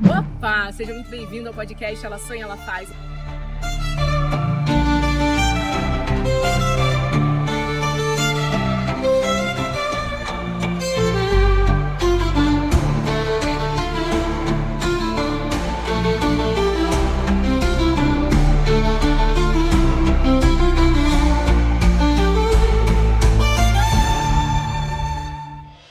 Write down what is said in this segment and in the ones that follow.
Opa! Seja muito bem-vindo ao podcast Ela Sonha, Ela Faz.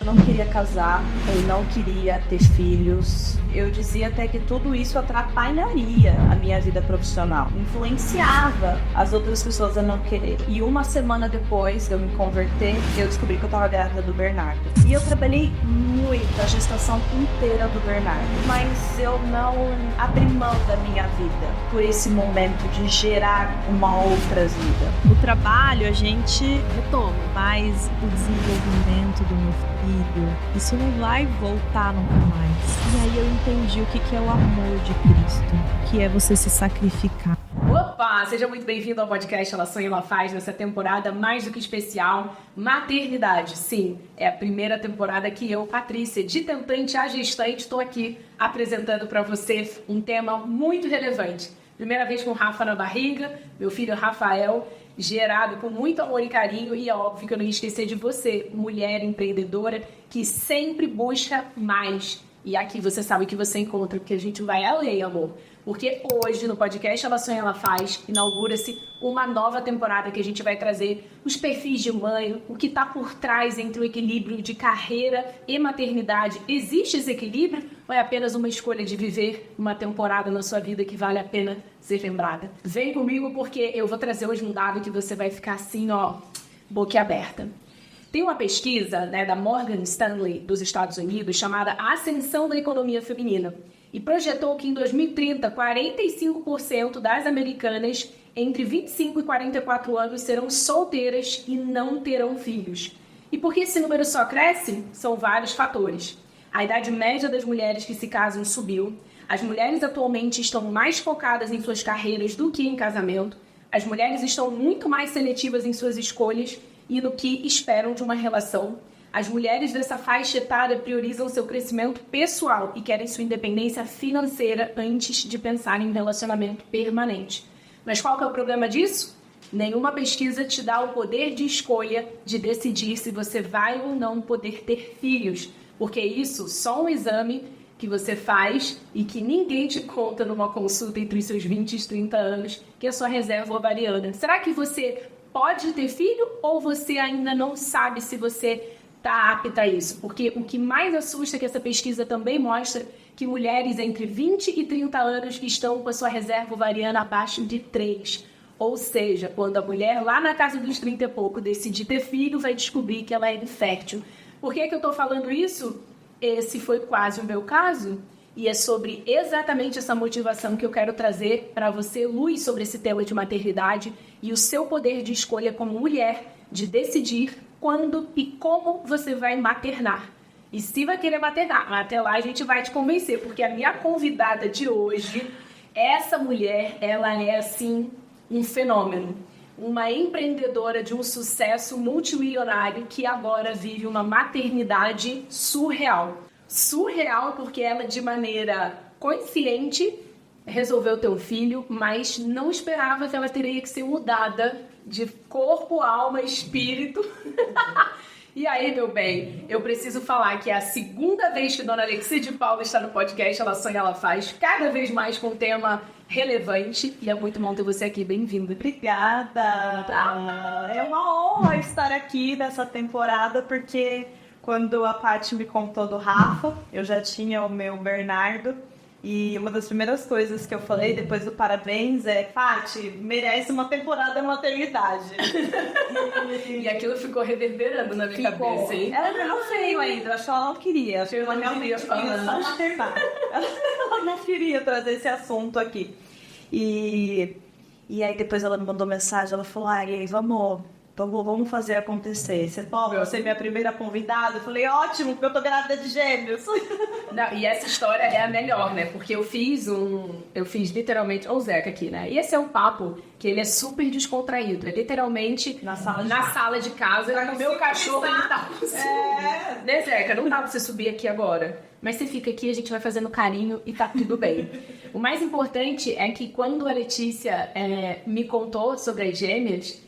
Eu não queria casar, eu não queria ter filhos. Eu dizia até que tudo isso atrapalharia a minha vida profissional, influenciava as outras pessoas a não querer. E uma semana depois de eu me converter, eu descobri que eu estava grávida do Bernardo. E eu trabalhei muito a gestação inteira do Bernardo, mas eu não abri mão da minha vida por esse momento de gerar uma outra vida. O trabalho a gente retoma, mas o desenvolvimento do meu filho, isso não vai voltar nunca mais. E aí eu entendi o que é o amor de Cristo, que é você se sacrificar. Opa! Seja muito bem-vindo ao podcast Ela Sonha, Ela Faz, nessa temporada mais do que especial, maternidade. Sim, é a primeira temporada que eu, Patrícia, de tentante a gestante, estou aqui apresentando para você um tema muito relevante. Primeira vez com o Rafa na barriga, meu filho Rafael, gerado com muito amor e carinho, e é óbvio que eu não ia esquecer de você, mulher empreendedora que sempre busca mais. E aqui você sabe o que você encontra, porque a gente vai além, amor. Porque hoje, no podcast Ela Sonha, Ela Faz, inaugura-se uma nova temporada que a gente vai trazer os perfis de mãe, o que está por trás entre o equilíbrio de carreira e maternidade. Existe esse equilíbrio ou é apenas uma escolha de viver uma temporada na sua vida que vale a pena ser lembrada? Vem comigo porque eu vou trazer hoje um dado que você vai ficar assim, ó, boquiaberta. Tem uma pesquisa, da Morgan Stanley dos Estados Unidos chamada Ascensão da Economia Feminina e projetou que em 2030, 45% das americanas entre 25 e 44 anos serão solteiras e não terão filhos. E por que esse número só cresce? São vários fatores. A idade média das mulheres que se casam subiu, as mulheres atualmente estão mais focadas em suas carreiras do que em casamento, as mulheres estão muito mais seletivas em suas escolhas e no que esperam de uma relação. As mulheres dessa faixa etária priorizam seu crescimento pessoal e querem sua independência financeira antes de pensar em um relacionamento permanente. Mas qual que é o problema disso? Nenhuma pesquisa te dá o poder de escolha de decidir se você vai ou não poder ter filhos, porque isso só um exame que você faz e que ninguém te conta numa consulta entre os seus 20 e 30 anos, que é a sua reserva ovariana. Será que você pode ter filho ou você ainda não sabe se você está apta a isso? Porque o que mais assusta é que essa pesquisa também mostra que mulheres entre 20 e 30 anos estão com a sua reserva ovariana abaixo de 3. Ou seja, quando a mulher lá na casa dos 30 e pouco decidir ter filho, vai descobrir que ela é infértil. Por que eu estou falando isso? Esse foi quase o meu caso. E é sobre exatamente essa motivação que eu quero trazer para você, luz sobre esse tema de maternidade e o seu poder de escolha como mulher de decidir quando e como você vai maternar. E se vai querer maternar, até lá a gente vai te convencer, porque a minha convidada de hoje, essa mulher, ela é assim um fenômeno. Uma empreendedora de um sucesso multimilionário que agora vive uma maternidade surreal. Surreal porque ela, de maneira consciente, resolveu ter um filho, mas não esperava que ela teria que ser mudada de corpo, alma, espírito. E aí, meu bem, eu preciso falar que é a segunda vez que Dona Alexia de Paula está no podcast Ela Sonha, Ela Faz, cada vez mais com um tema relevante. E é muito bom ter você aqui. Bem-vinda. Obrigada! É uma honra estar aqui nessa temporada, porque quando a Paty me contou do Rafa, eu já tinha o meu Bernardo. E uma das primeiras coisas que eu falei depois do parabéns é: Paty, merece uma temporada de maternidade. E aquilo ficou reverberando na minha cabeça, hein? Ela não veio ainda, eu acho que ela não queria. Acho que ela realmente queria só maternar. Ela não queria trazer esse assunto aqui. E aí depois ela me mandou mensagem, ela falou: vamos fazer acontecer. Você topa ser minha primeira convidada? Eu falei: ótimo, porque eu tô grávida de gêmeos. Não, e essa história é a melhor, né? Porque eu fiz literalmente o Zeca aqui, né? E esse é um papo que ele é super descontraído. É literalmente na sala de casa. O meu cachorro, ele tá... Né, Zeca? Não dá pra você subir aqui agora. mas você fica aqui, a gente vai fazendo carinho e tá tudo bem. O mais importante é que quando a Letícia me contou sobre as gêmeas,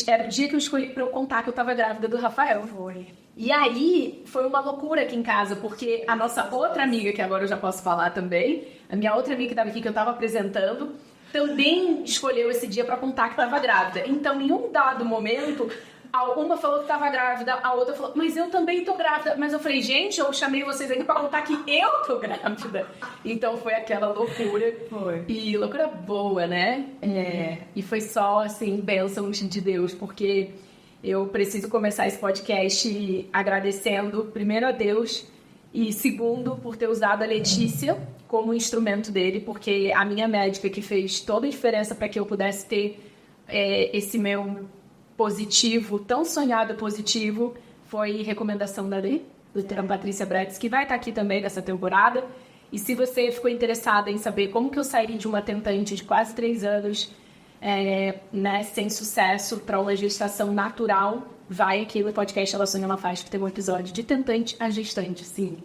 era o dia que eu escolhi pra eu contar que eu tava grávida do Rafael. Foi. E aí, foi uma loucura aqui em casa, porque a nossa outra amiga, que agora eu já posso falar também, a minha outra amiga que estava aqui, que eu estava apresentando, também escolheu esse dia para contar que estava grávida. Então, em um dado momento, uma falou que estava grávida, a outra falou, mas eu também tô grávida. Mas eu falei, gente, eu chamei vocês aqui para contar que eu tô grávida. Então, foi aquela loucura. Foi. E loucura boa, né? E foi só, assim, bênção de Deus, porque... eu preciso começar esse podcast agradecendo, primeiro, a Deus e, segundo, por ter usado a Letícia como instrumento dele, porque a minha médica que fez toda a diferença para que eu pudesse ter esse meu positivo, tão sonhado positivo, foi recomendação da Lê, doutora Patrícia Bretz, que vai estar aqui também nessa temporada. E se você ficou interessada em saber como que eu saí de uma tentante de quase 3 anos... sem sucesso para uma gestação natural, vai aqui no podcast Ela Sonha, Ela Faz, que tem um episódio de tentante a gestante, sim,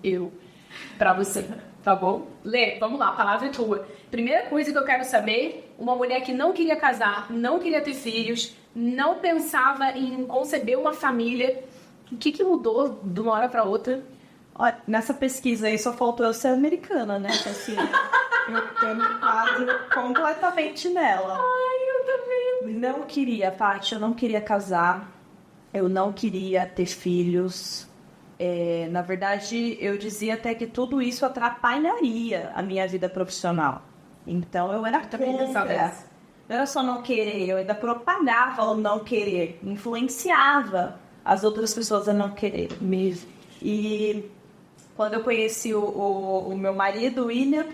pra você, tá bom? Lê, vamos lá, a palavra é tua. Primeira coisa que eu quero saber, uma mulher que não queria casar, não queria ter filhos, não pensava em conceber uma família, o que mudou de uma hora pra outra? Olha, nessa pesquisa aí só faltou eu ser americana, né? Assim, eu tô no quadro completamente nela. Não queria, Paty, eu não queria casar, eu não queria ter filhos. Na verdade, eu dizia até que tudo isso atrapalharia a minha vida profissional. Então, eu era contra. Não era só não querer, eu ainda propagava o não querer, influenciava as outras pessoas a não querer mesmo. E quando eu conheci o meu marido, o William,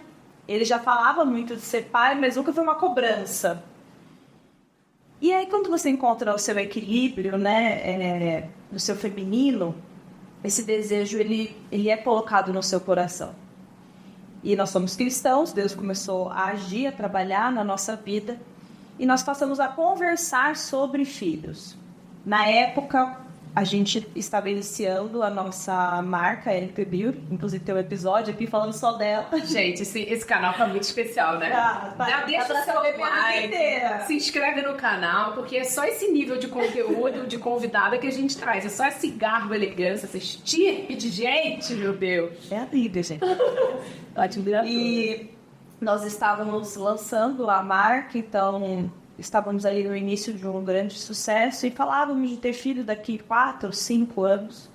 ele já falava muito de ser pai, mas nunca foi uma cobrança. E aí, quando você encontra o seu equilíbrio, né, no seu feminino, esse desejo, ele é colocado no seu coração. E nós somos cristãos, Deus começou a agir, a trabalhar na nossa vida, e nós passamos a conversar sobre filhos. Na época, a gente estava iniciando a nossa marca, LP Beauty, inclusive tem um episódio aqui falando só dela. Gente, esse canal tá muito especial, né? Já deixa o seu like, se inscreve no canal, porque é só esse nível de conteúdo, de convidada que a gente traz. É só esse garbo, elegância, essa estirpe de gente, meu Deus. É a vida, gente. Ótimo. E nós estávamos lançando a marca, então... estávamos ali no início de um grande sucesso e falávamos de ter filho daqui 4, 5 anos.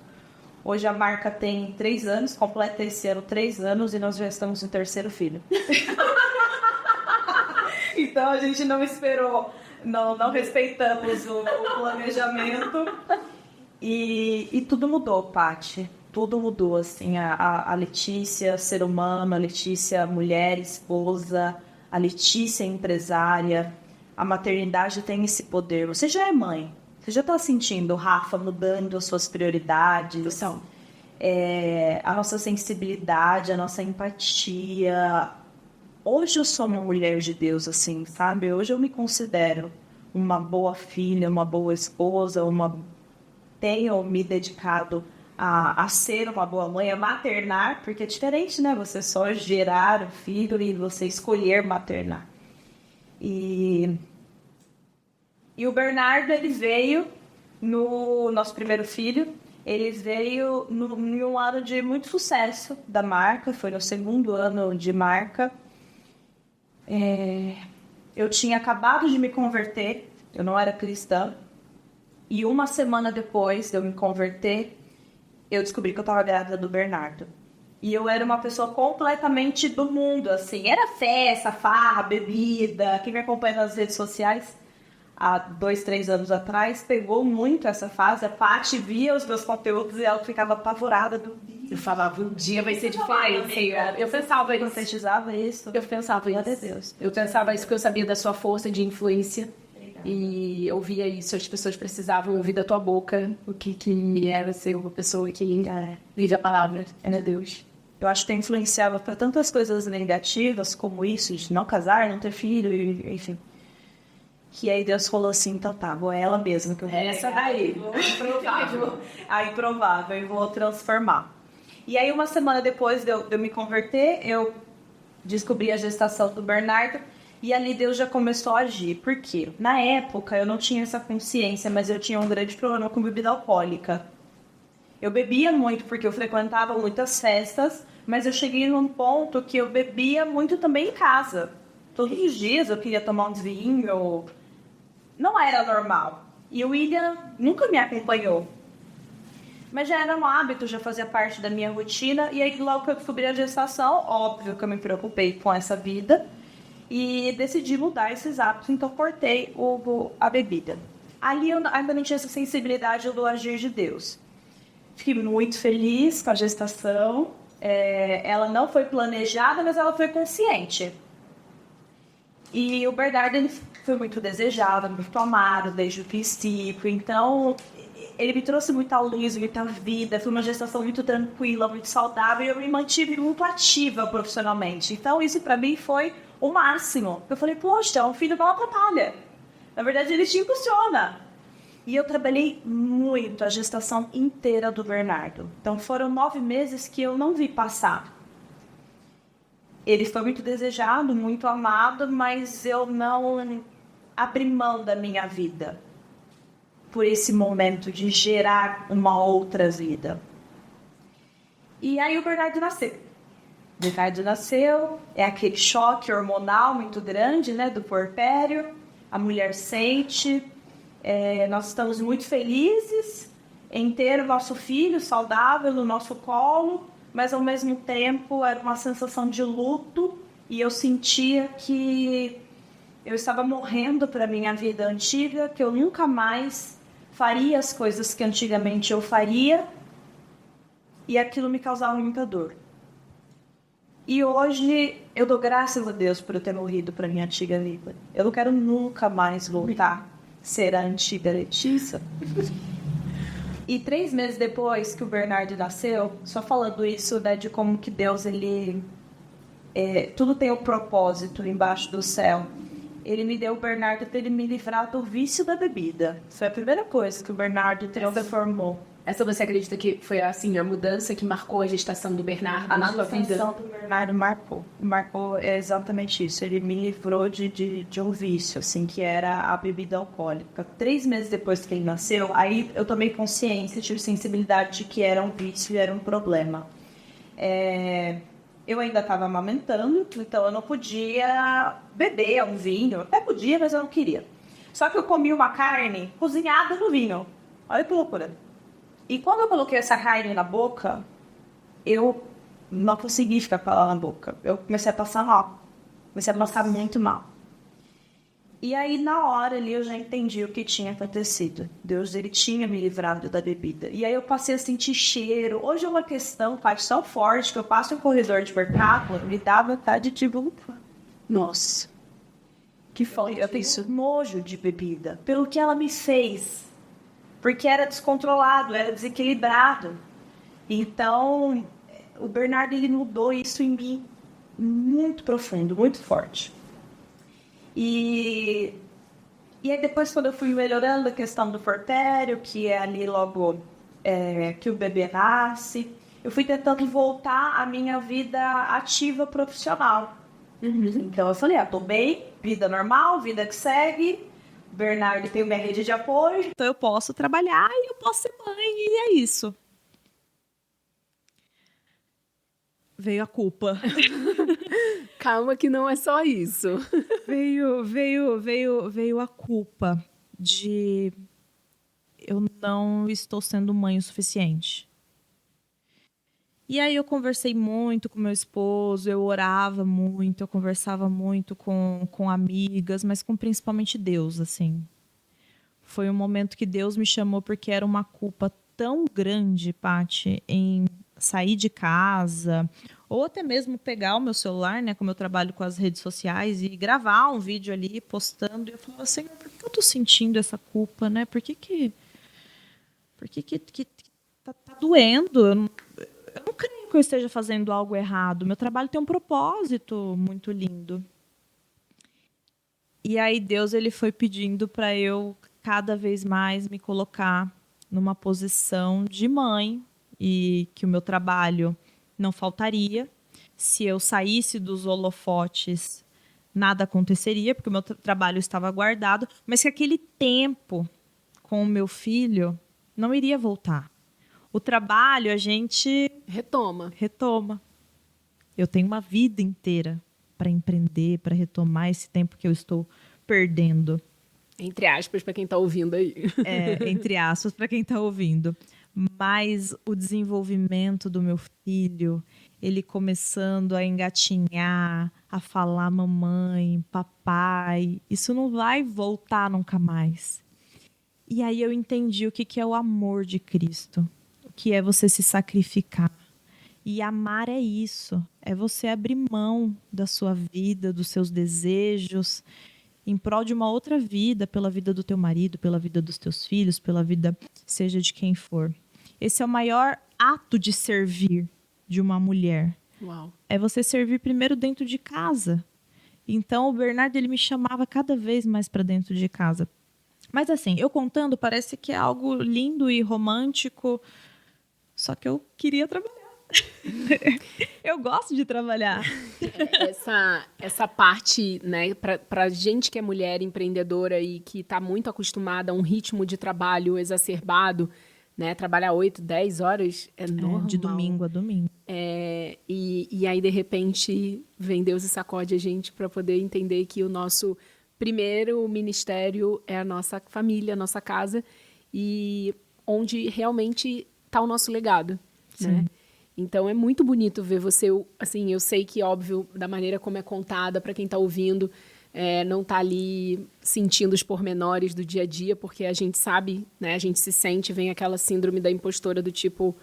Hoje a marca tem 3 anos, completa esse ano 3 anos e nós já estamos no 3º filho. Então a gente não esperou, não respeitamos o planejamento e tudo mudou, Paty. Tudo mudou, assim, a Letícia, ser humano, a Letícia, mulher, esposa, a Letícia, empresária. A maternidade tem esse poder. Você já é mãe. Você já está sentindo o Rafa mudando as suas prioridades. A nossa sensibilidade, a nossa empatia. Hoje eu sou uma mulher de Deus, assim, sabe? Hoje eu me considero uma boa filha, uma boa esposa, tenho me dedicado a ser uma boa mãe, a maternar, porque é diferente, né? Você só gerar o filho e você escolher maternar. E o Bernardo, ele veio no nosso primeiro filho, ele veio em um ano de muito sucesso da marca, foi no 2º ano de marca. Eu tinha acabado de me converter, eu não era cristã, e uma semana depois de eu me converter, eu descobri que eu estava grávida do Bernardo. E eu era uma pessoa completamente do mundo, assim. Era festa, farra, bebida. Quem me acompanha nas redes sociais há 2, 3 anos atrás pegou muito essa fase. A Paty via os meus conteúdos e ela ficava apavorada do dia. Eu falava, um dia vai ser diferente. Eu pensava isso. Profetizava isso. Eu pensava isso. Glória a Deus. Eu pensava isso porque eu sabia da sua força de influência. E eu via isso, as pessoas precisavam ouvir da tua boca o que era ser uma pessoa que vive a palavra, é Deus. Eu acho que influenciava para tantas coisas negativas como isso, de não casar, não ter filho, enfim. Que aí Deus falou assim, então tá, vou ela mesma que eu vou essa daí, a improvável, e vou transformar. E aí, uma semana depois de eu me converter, eu descobri a gestação do Bernardo. E ali Deus já começou a agir. Por quê? Na época, eu não tinha essa consciência, mas eu tinha um grande problema com bebida alcoólica. Eu bebia muito porque eu frequentava muitas festas, mas eu cheguei num ponto que eu bebia muito também em casa. Todos os dias eu queria tomar um vinho. Não era normal. E o William nunca me acompanhou. Mas já era um hábito, já fazia parte da minha rotina. E aí, logo que eu descobri a gestação, óbvio que eu me preocupei com essa vida. E decidi mudar esses hábitos, então cortei a bebida. Ali eu ainda não tinha essa sensibilidade do agir de Deus. Fiquei muito feliz com a gestação. Ela não foi planejada, mas ela foi consciente. E o Bernardo, ele foi muito desejado, muito amado desde o princípio. Então, ele me trouxe muita luz, muita vida. Foi uma gestação muito tranquila, muito saudável. E eu me mantive muito ativa profissionalmente. Então, isso para mim foi o máximo. Eu falei, poxa, um filho não atrapalha. Na verdade, ele te impulsiona. E eu trabalhei muito a gestação inteira do Bernardo. Então, foram 9 meses que eu não vi passar. Ele foi muito desejado, muito amado, mas eu não abri mão da minha vida por esse momento de gerar uma outra vida. E aí o Bernardo nasceu. O Bernardo nasceu, é aquele choque hormonal muito grande, né, do puerpério. A mulher sente. Nós estamos muito felizes em ter o nosso filho saudável no nosso colo, mas ao mesmo tempo era uma sensação de luto e eu sentia que eu estava morrendo para a minha vida antiga, que eu nunca mais faria as coisas que antigamente eu faria e aquilo me causava muita dor. E hoje eu dou graças a Deus por eu ter morrido para minha antiga vida. Eu não quero nunca mais voltar a ser a antiga Letícia. E 3 meses depois que o Bernardo nasceu, só falando isso, né, de como que Deus, ele... tudo tem um propósito embaixo do céu. Ele me deu o Bernardo para ele me livrar do vício da bebida. Foi a primeira coisa que o Bernardo transformou. Essa você acredita que foi assim, a mudança que marcou a gestação do Bernardo A na sua vida? gestação do Bernardo marcou exatamente isso. Ele me livrou de um vício, assim, que era a bebida alcoólica. 3 meses depois que ele nasceu, aí eu tomei consciência, tive sensibilidade de que era um vício e era um problema. Eu ainda estava amamentando, então eu não podia beber um vinho. Até podia, mas eu não queria. Só que eu comi uma carne cozinhada no vinho. Olha que loucura. E quando eu coloquei essa carne na boca, eu não consegui ficar com ela na boca. Eu comecei a passar mal. Comecei a passar muito mal. E aí, na hora ali, eu já entendi o que tinha acontecido. Deus, ele tinha me livrado da bebida. E aí eu passei a sentir cheiro. Hoje é uma questão, Paty, tão forte que eu passo em um corredor de mercado, me dá vontade de vomitar. Nossa, que foda. Eu tenho nojo de bebida. Pelo que ela me fez. Porque era descontrolado, era desequilibrado. Então, o Bernardo, ele mudou isso em mim muito profundo, muito forte. E aí depois, quando eu fui melhorando a questão do puerpério, que é ali logo que o bebê nasce, eu fui tentando voltar à minha vida ativa profissional. Então eu falei, tô bem, vida normal, vida que segue. Bernardo tem minha rede de apoio. Então eu posso trabalhar e eu posso ser mãe, e é isso. Veio a culpa. Calma que não é só isso. Veio a culpa de eu não estou sendo mãe o suficiente. E aí eu conversei muito com meu esposo, eu orava muito, eu conversava muito com amigas, mas com principalmente Deus, assim. Foi um momento que Deus me chamou porque era uma culpa tão grande, Paty, em sair de casa, ou até mesmo pegar o meu celular, né, como eu trabalho com as redes sociais, e gravar um vídeo ali, postando, e eu falava, Senhor, por que eu tô sentindo essa culpa, né? Por que tá doendo? Eu não creio que eu esteja fazendo algo errado. Meu trabalho tem um propósito muito lindo. E aí Deus, ele foi pedindo para eu cada vez mais me colocar numa posição de mãe, e que o meu trabalho não faltaria. Se eu saísse dos holofotes, nada aconteceria, porque o meu trabalho estava guardado, mas que aquele tempo com o meu filho não iria voltar. O trabalho a gente Retoma. Eu tenho uma vida inteira para empreender, para retomar esse tempo que eu estou perdendo. Entre aspas, para quem está ouvindo aí. Entre aspas, para quem está ouvindo. Mas o desenvolvimento do meu filho, ele começando a engatinhar, a falar mamãe, papai, isso não vai voltar nunca mais. E aí eu entendi o que é o amor de Cristo, o que é você se sacrificar. E amar é isso, é você abrir mão da sua vida, dos seus desejos, em prol de uma outra vida, pela vida do teu marido, pela vida dos teus filhos, pela vida seja de quem for. Esse é o maior ato de servir de uma mulher. Uau. É você servir primeiro dentro de casa. Então o Bernardo ele me chamava cada vez mais para dentro de casa. Mas assim, eu contando parece que é algo lindo e romântico, só que eu queria trabalhar. Eu gosto de trabalhar. Essa parte, né, pra gente que é mulher empreendedora e que tá muito acostumada a um ritmo de trabalho exacerbado, né, trabalhar 8, 10 horas é normal. De domingo a domingo. E aí, de repente, vem Deus e sacode a gente para poder entender que o nosso primeiro ministério é a nossa família, a nossa casa, e onde realmente tá o nosso legado, né? Então, é muito bonito ver você, assim, eu sei que, óbvio, da maneira como é contada, para quem está ouvindo, não tá ali sentindo os pormenores do dia a dia, porque a gente sabe, né, a gente se sente, vem aquela síndrome da impostora do tipo,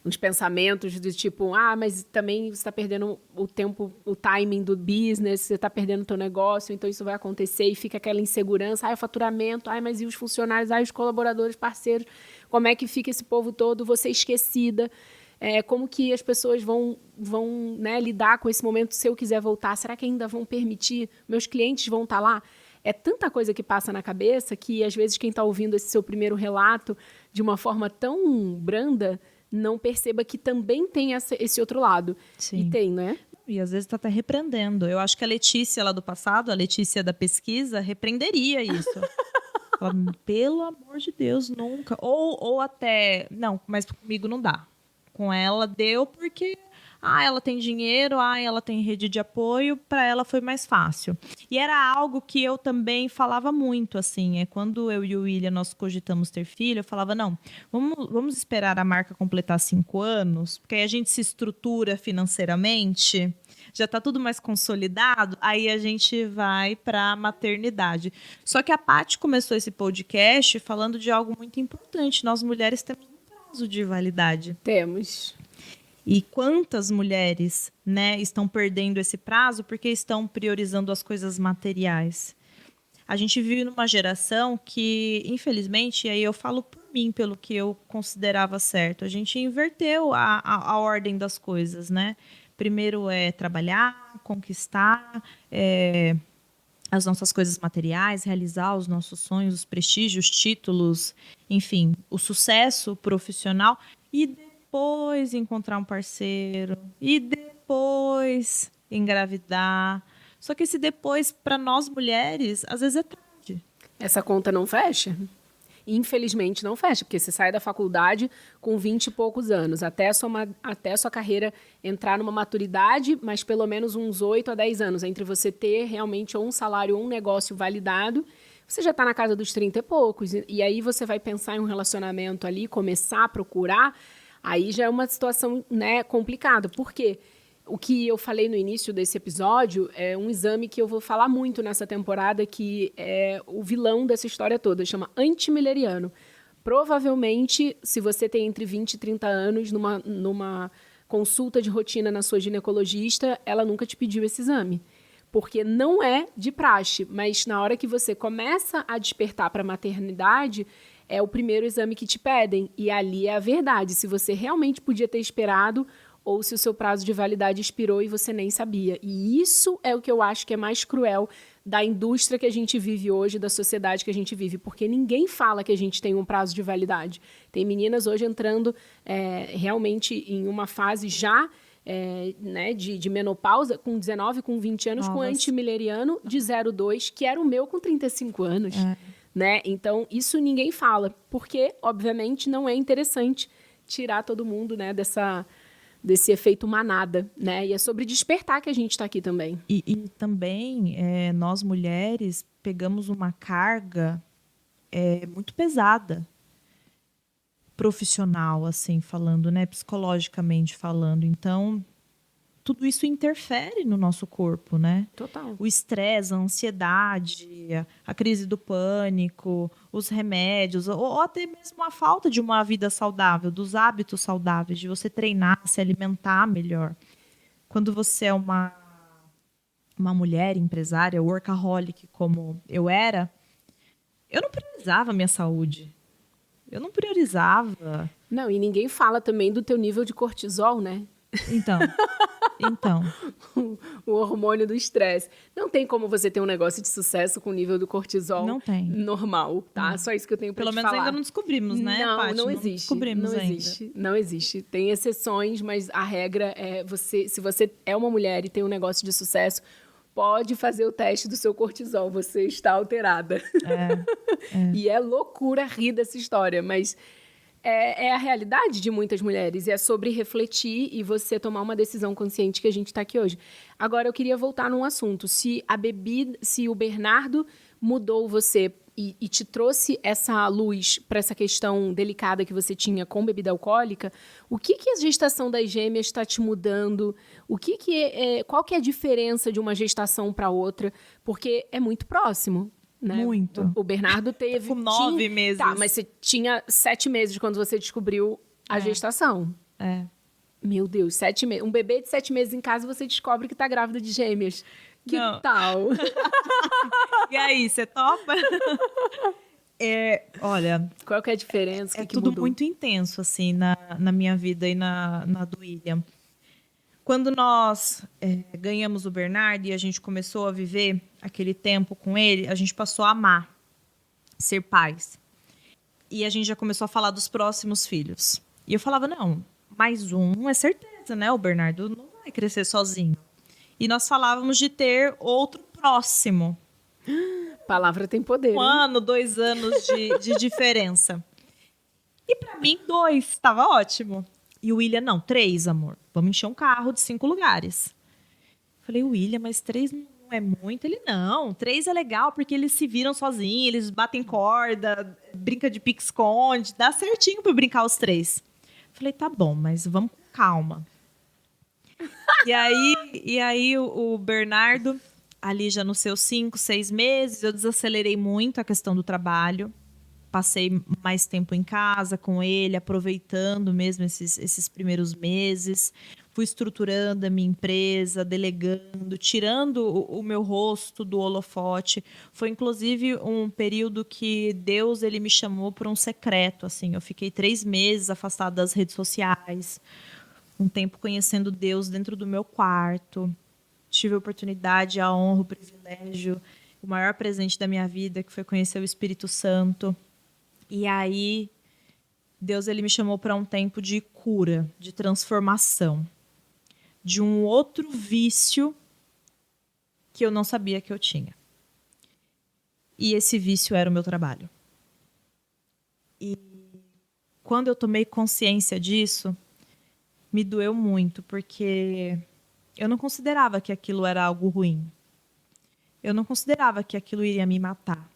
uns pensamentos do tipo, mas também você está perdendo o tempo, o timing do business, você está perdendo o teu negócio, então isso vai acontecer, e fica aquela insegurança, o faturamento, mas e os funcionários, os colaboradores, parceiros, como é que fica esse povo todo, você esquecida, como que as pessoas vão né, lidar com esse momento se eu quiser voltar? Será que ainda vão permitir? Meus clientes vão estar lá? É tanta coisa que passa na cabeça que, às vezes, quem está ouvindo esse seu primeiro relato de uma forma tão branda não perceba que também tem esse outro lado. Sim. E tem, né? E às vezes está até repreendendo. Eu acho que a Letícia lá do passado, a Letícia da pesquisa, repreenderia isso. Fala, pelo amor de Deus, nunca. Ou até, não, mas comigo não dá. Com ela deu porque ela tem dinheiro, ela tem rede de apoio, para ela foi mais fácil. E era algo que eu também falava muito, assim, quando eu e o William, nós cogitamos ter filho, eu falava, não, vamos esperar a marca completar 5 anos, porque aí a gente se estrutura financeiramente, já está tudo mais consolidado, aí a gente vai para a maternidade. Só que a Paty começou esse podcast falando de algo muito importante, nós mulheres temos de validade. Temos. E quantas mulheres, né, estão perdendo esse prazo porque estão priorizando as coisas materiais. A gente vive numa geração que, infelizmente, e aí eu falo por mim, pelo que eu considerava certo, a gente inverteu a ordem das coisas, né? Primeiro é trabalhar, conquistar as nossas coisas materiais, realizar os nossos sonhos, os prestígios, títulos, enfim, o sucesso profissional e depois encontrar um parceiro e depois engravidar. Só que esse depois, para nós mulheres, às vezes é tarde. Essa conta não fecha? Infelizmente não fecha, porque você sai da faculdade com 20 e poucos anos, até a sua carreira entrar numa maturidade, mas pelo menos uns 8 a 10 anos, entre você ter realmente ou um salário ou um negócio validado, você já está na casa dos 30 e poucos, e aí você vai pensar em um relacionamento ali, começar a procurar, aí já é uma situação, né, complicada. Por quê? O que eu falei no início desse episódio é um exame que eu vou falar muito nessa temporada, que é o vilão dessa história toda, chama antimilleriano. Provavelmente, se você tem entre 20 e 30 anos, numa consulta de rotina na sua ginecologista, ela nunca te pediu esse exame. Porque não é de praxe, mas na hora que você começa a despertar para a maternidade, é o primeiro exame que te pedem. E ali é a verdade. Se você realmente podia ter esperado, ou se o seu prazo de validade expirou e você nem sabia. E isso é o que eu acho que é mais cruel da indústria que a gente vive hoje, da sociedade que a gente vive, porque ninguém fala que a gente tem um prazo de validade. Tem meninas hoje entrando realmente em uma fase já né, de menopausa, com 19, com 20 anos, com antimileriano de 0,2, que era o meu com 35 anos. Né? Então, isso ninguém fala, porque, obviamente, não é interessante tirar todo mundo, né, desse efeito manada, né? E é sobre despertar que a gente está aqui também. E também, nós mulheres pegamos uma carga muito pesada, profissional, assim, falando, né? Psicologicamente falando. Então, tudo isso interfere no nosso corpo, né? Total. O estresse, a ansiedade, a crise do pânico, os remédios, ou até mesmo a falta de uma vida saudável, dos hábitos saudáveis, de você treinar, se alimentar melhor. Quando você é uma mulher empresária, workaholic, como eu era, eu não priorizava a minha saúde. Eu não priorizava. Não, e ninguém fala também do teu nível de cortisol, né? Então. O hormônio do estresse. Não tem como você ter um negócio de sucesso com o nível do cortisol normal, tá? Não. Só isso que eu tenho pra te falar. Pelo menos ainda não descobrimos, né, Paty? Não existe. Não descobrimos ainda. Não existe. Tem exceções, mas a regra é se você é uma mulher e tem um negócio de sucesso, pode fazer o teste do seu cortisol. Você está alterada. E é loucura rir dessa história, mas é a realidade de muitas mulheres. E é sobre refletir e você tomar uma decisão consciente que a gente está aqui hoje. Agora, eu queria voltar num assunto. Se o Bernardo mudou você e te trouxe essa luz para essa questão delicada que você tinha com bebida alcoólica, o que a gestação das gêmeas está te mudando? Qual que é a diferença de uma gestação para outra? Porque é muito próximo. Né? Muito. O Bernardo teve... Com 9 meses. Tá, mas você tinha 7 meses quando você descobriu a gestação. Meu Deus, 7 meses. Um bebê de 7 meses em casa, você descobre que tá grávida de gêmeas. Que tal? E aí, você topa? Olha... Qual que é a diferença? É tudo muito intenso, assim, na minha vida e na do William. Quando nós ganhamos o Bernardo e a gente começou a viver aquele tempo com ele, a gente passou a amar, ser pais. E a gente já começou a falar dos próximos filhos. E eu falava, não, mais um é certeza, né? O Bernardo não vai crescer sozinho. E nós falávamos de ter outro próximo. Palavra tem poder. 1 ano, 2 anos de diferença. E pra mim, 2 estava ótimo. E o William, não, 3, amor. Vamos encher um carro de 5 lugares. Falei, William, mas 3 não é muito? Ele, não, 3 é legal, porque eles se viram sozinhos, eles batem corda, brinca de pique-esconde, dá certinho pra brincar os 3. Falei, tá bom, mas vamos com calma. E aí o Bernardo, ali já nos seus 5, 6 meses, eu desacelerei muito a questão do trabalho. Passei mais tempo em casa com ele, aproveitando mesmo esses primeiros meses. Fui estruturando a minha empresa, delegando, tirando o meu rosto do holofote. Foi, inclusive, um período que Deus ele me chamou para um secreto. Assim. Eu fiquei 3 meses afastada das redes sociais, um tempo conhecendo Deus dentro do meu quarto. Tive a oportunidade, a honra, o privilégio, o maior presente da minha vida, que foi conhecer o Espírito Santo. E aí, Deus ele me chamou para um tempo de cura, de transformação, de um outro vício que eu não sabia que eu tinha. E esse vício era o meu trabalho. E quando eu tomei consciência disso, me doeu muito, porque eu não considerava que aquilo era algo ruim. Eu não considerava que aquilo iria me matar.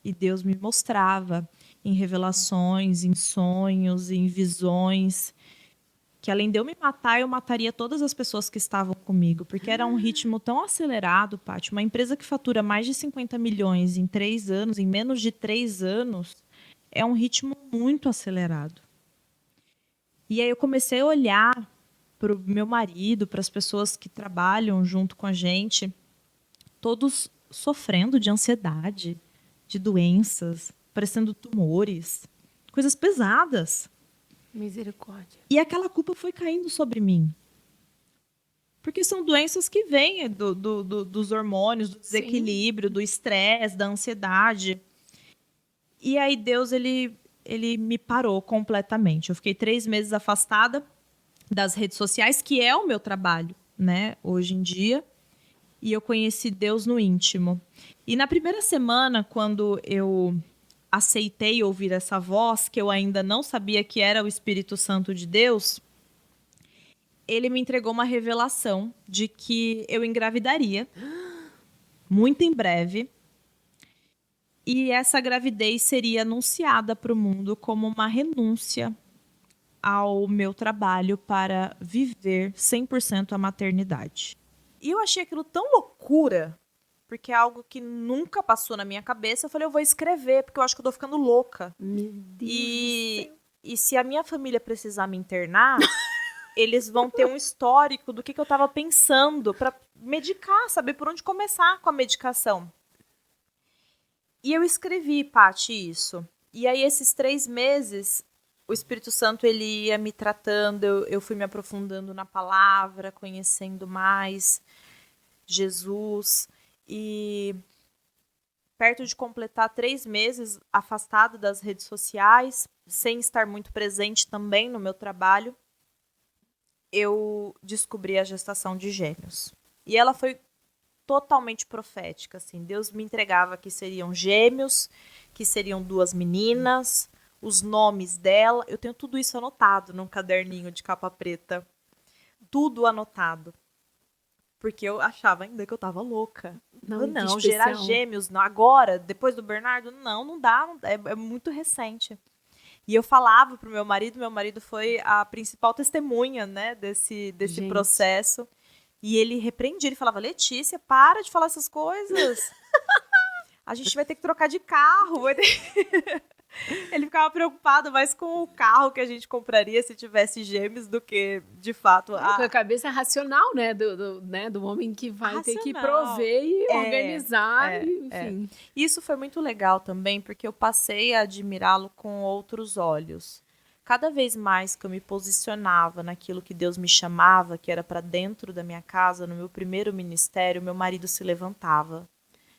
E Deus me mostrava em revelações, em sonhos, em visões, que além de eu me matar, eu mataria todas as pessoas que estavam comigo, porque era um ritmo tão acelerado, Paty. Uma empresa que fatura mais de 50 milhões em 3 anos, em menos de 3 anos, é um ritmo muito acelerado. E aí eu comecei a olhar para o meu marido, para as pessoas que trabalham junto com a gente, todos sofrendo de ansiedade, de doenças, parecendo tumores, coisas pesadas. Misericórdia. E aquela culpa foi caindo sobre mim. Porque são doenças que vêm dos hormônios, do desequilíbrio, do estresse, da ansiedade. E aí Deus, ele me parou completamente. Eu fiquei 3 meses afastada das redes sociais, que é o meu trabalho, né, hoje em dia. E eu conheci Deus no íntimo. E na primeira semana, quando eu aceitei ouvir essa voz, que eu ainda não sabia que era o Espírito Santo de Deus, ele me entregou uma revelação de que eu engravidaria muito em breve. E essa gravidez seria anunciada para o mundo como uma renúncia ao meu trabalho para viver 100% a maternidade. E eu achei aquilo tão loucura, porque é algo que nunca passou na minha cabeça. Eu falei, eu vou escrever, porque eu acho que eu tô ficando louca. Meu Deus do céu. E se a minha família precisar me internar, eles vão ter um histórico do que eu tava pensando para medicar, saber por onde começar com a medicação. E eu escrevi, Paty, isso. E aí, esses 3 meses, o Espírito Santo ele ia me tratando, eu fui me aprofundando na palavra, conhecendo mais Jesus. E perto de completar 3 meses afastada das redes sociais, sem estar muito presente também no meu trabalho, eu descobri a gestação de gêmeos. E ela foi totalmente profética, assim. Deus me entregava que seriam gêmeos, que seriam 2 meninas, os nomes dela. Eu tenho tudo isso anotado num caderninho de capa preta. Tudo anotado. Porque eu achava ainda que eu tava louca. Não, gerar gêmeos não, agora, depois do Bernardo, não dá, é muito recente. E eu falava pro meu marido foi a principal testemunha, né, desse processo. E ele repreendia, ele falava, Letícia, para de falar essas coisas. A gente vai ter que trocar de carro. Ele ficava preocupado mais com o carro que a gente compraria se tivesse gêmeos do que, de fato... A cabeça racional, né? Do homem que vai ter que prover e organizar, enfim. Isso foi muito legal também, porque eu passei a admirá-lo com outros olhos. Cada vez mais que eu me posicionava naquilo que Deus me chamava, que era para dentro da minha casa, no meu primeiro ministério, meu marido se levantava.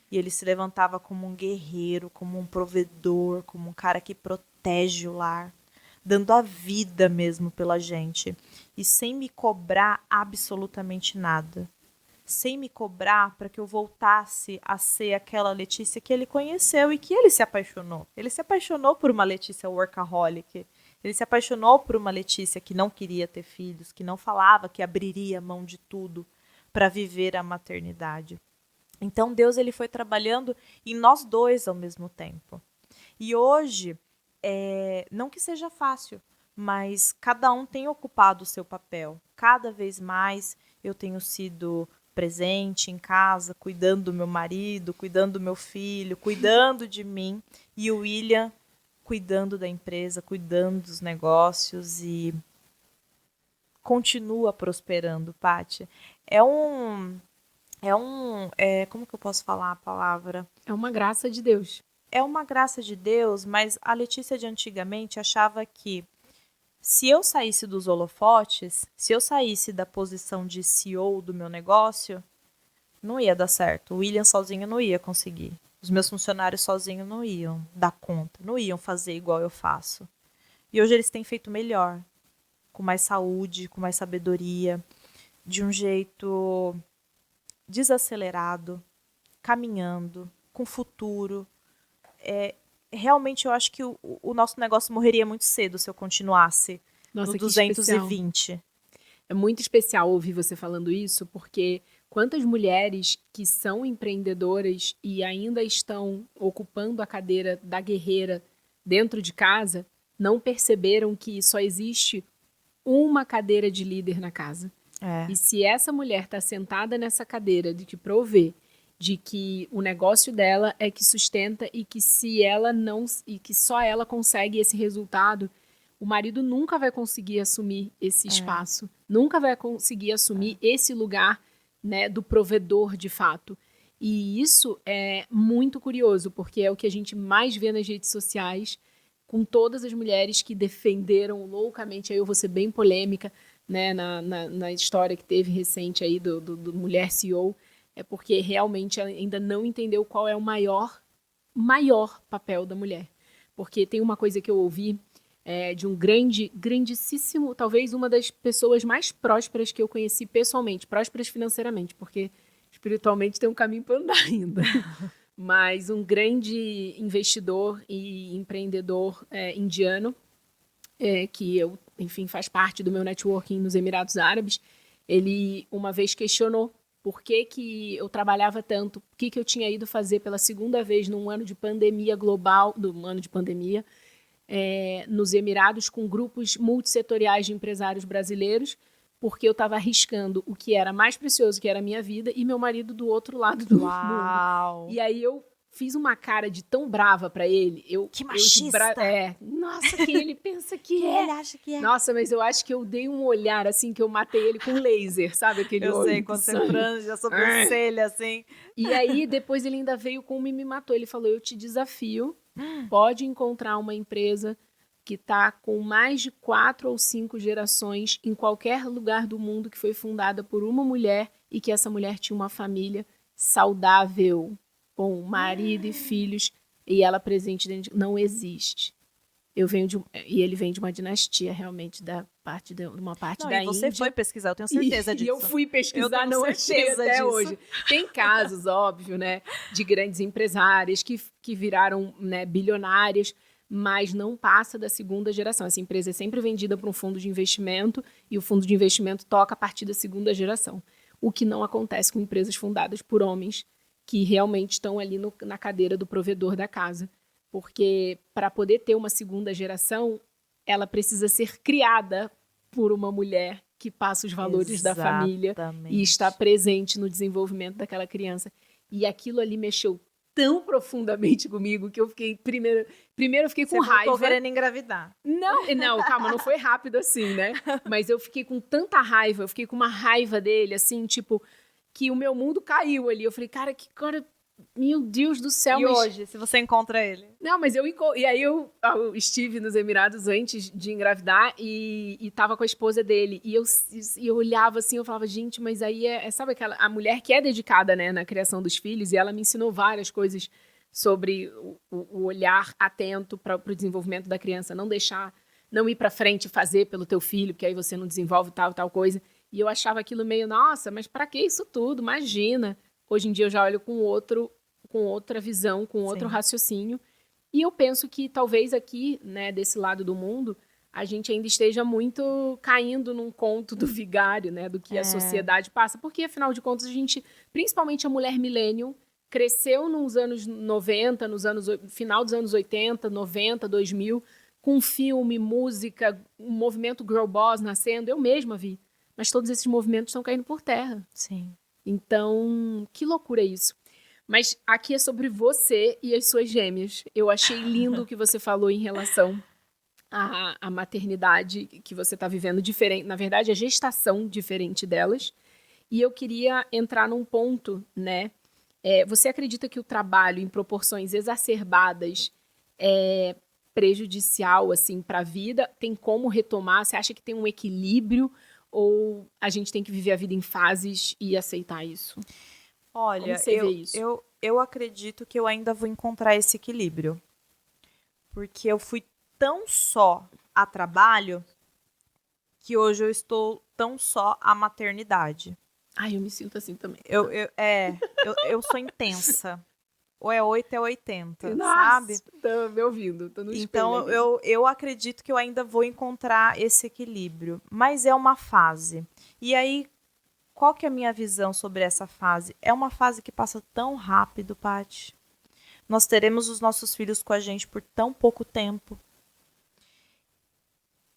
E ele se levantava como um guerreiro, como um provedor, como um cara que protege o lar, dando a vida mesmo pela gente. E sem me cobrar absolutamente nada. Sem me cobrar para que eu voltasse a ser aquela Letícia que ele conheceu e que ele se apaixonou. Ele se apaixonou por uma Letícia workaholic. Ele se apaixonou por uma Letícia que não queria ter filhos, que não falava que abriria mão de tudo para viver a maternidade. Então Deus ele foi trabalhando em nós dois ao mesmo tempo. E hoje, não que seja fácil, mas cada um tem ocupado o seu papel. Cada vez mais eu tenho sido presente em casa, cuidando do meu marido, cuidando do meu filho, cuidando de mim. E o William cuidando da empresa, cuidando dos negócios e continua prosperando, Paty. Como que eu posso falar a palavra? É uma graça de Deus. É uma graça de Deus, mas a Letícia de antigamente achava que se eu saísse dos holofotes, se eu saísse da posição de CEO do meu negócio, não ia dar certo. O William sozinho não ia conseguir. Os meus funcionários sozinhos não iam dar conta, não iam fazer igual eu faço. E hoje eles têm feito melhor, com mais saúde, com mais sabedoria, de um jeito desacelerado, caminhando, com futuro. Realmente eu acho que o nosso negócio morreria muito cedo se eu continuasse no 220. É muito especial ouvir você falando isso, porque quantas mulheres que são empreendedoras e ainda estão ocupando a cadeira da guerreira dentro de casa, não perceberam que só existe uma cadeira de líder na casa. E se essa mulher está sentada nessa cadeira de que provê, de que o negócio dela é que sustenta e que que só ela consegue esse resultado, o marido nunca vai conseguir assumir esse espaço, nunca vai conseguir assumir esse lugar, né, do provedor de fato. E isso é muito curioso, porque é o que a gente mais vê nas redes sociais, com todas as mulheres que defenderam loucamente, aí eu vou ser bem polêmica, né, na história que teve recente aí do Mulher CEO, é porque realmente ela ainda não entendeu qual é o maior papel da mulher. Porque tem uma coisa que eu ouvi de um grandíssimo, talvez uma das pessoas mais prósperas que eu conheci pessoalmente, prósperas financeiramente, porque espiritualmente tem um caminho para andar ainda. Mas um grande investidor e empreendedor indiano, que eu, enfim, faz parte do meu networking nos Emirados Árabes, ele uma vez questionou por que eu trabalhava tanto, o que eu tinha ido fazer pela segunda vez num ano de pandemia global, nos Emirados, com grupos multissetoriais de empresários brasileiros, porque eu estava arriscando o que era mais precioso, que era a minha vida, e meu marido do outro lado do mundo. E aí eu fiz uma cara de tão brava pra ele. Que machista! Nossa, quem ele pensa que Quem é? ele acha que é? Nossa, mas eu acho que eu dei um olhar, assim, que eu matei ele com laser, sabe? Aquele Eu olho sei, de quando você sangue. franja a sobrancelha, assim. E aí, depois ele ainda veio com uma e me matou. Ele falou, eu te desafio, pode encontrar uma empresa que está com mais de 4 ou 5 gerações em qualquer lugar do mundo que foi fundada por uma mulher e que essa mulher tinha uma família saudável, com marido e filhos, e ela presente dentro de... Não existe. E ele vem de uma dinastia, realmente, de uma parte da Índia. E você foi pesquisar, eu tenho certeza disso. E eu fui pesquisar, não achei certeza até disso. hoje. Tem casos, óbvio, né, de grandes empresárias que viraram, né, bilionárias, mas não passa da segunda geração. Essa empresa é sempre vendida para um fundo de investimento e o fundo de investimento toca a partir da segunda geração. O que não acontece com empresas fundadas por homens que realmente estão ali na cadeira do provedor da casa. Porque para poder ter uma segunda geração, ela precisa ser criada por uma mulher que passa os valores da família e está presente no desenvolvimento daquela criança. E aquilo ali mexeu tão profundamente comigo que eu fiquei... Primeiro eu fiquei com raiva. Você querendo engravidar. Não, calma, não foi rápido assim, né? Mas eu fiquei com tanta raiva, eu fiquei com uma raiva dele, assim, tipo, que o meu mundo caiu ali. Eu falei, cara, meu Deus do céu. E hoje, se você encontra ele? Não, mas e aí eu estive nos Emirados antes de engravidar e tava com a esposa dele. E eu olhava assim, eu falava, gente, mas aí sabe a mulher que é dedicada, né, na criação dos filhos, e ela me ensinou várias coisas sobre o olhar atento para o desenvolvimento da criança, não ir para frente e fazer pelo teu filho, porque aí você não desenvolve tal coisa. E eu achava aquilo meio, nossa, mas para que isso tudo? Imagina. Hoje em dia eu já olho com outra visão, com outro raciocínio. E eu penso que talvez aqui, né, desse lado do mundo, a gente ainda esteja muito caindo num conto do vigário, né, do que a sociedade passa. Porque, afinal de contas, principalmente a mulher millennium, cresceu nos anos 90, final dos anos 80, 90, 2000, com filme, música, um movimento girl boss nascendo. Eu mesma vi. Mas todos esses movimentos estão caindo por terra. Sim. Então, que loucura isso. Mas aqui é sobre você e as suas gêmeas. Eu achei lindo o que você falou em relação à maternidade que você está vivendo diferente. Na verdade, a gestação diferente delas. E eu queria entrar num ponto, né? Você acredita que o trabalho em proporções exacerbadas é prejudicial, assim, para a vida? Tem como retomar? Você acha que tem um equilíbrio? Ou a gente tem que viver a vida em fases e aceitar isso? Olha, como você vê isso? Eu acredito que eu ainda vou encontrar esse equilíbrio. Porque eu fui tão só a trabalho que hoje eu estou tão só à maternidade. Ai, eu me sinto assim também. Eu sou intensa. Ou é 8 é 80, Nossa, sabe? Tô me ouvindo, tô no espelho. Então, eu acredito que eu ainda vou encontrar esse equilíbrio. Mas é uma fase. E aí, qual que é a minha visão sobre essa fase? É uma fase que passa tão rápido, Paty. Nós teremos os nossos filhos com a gente por tão pouco tempo.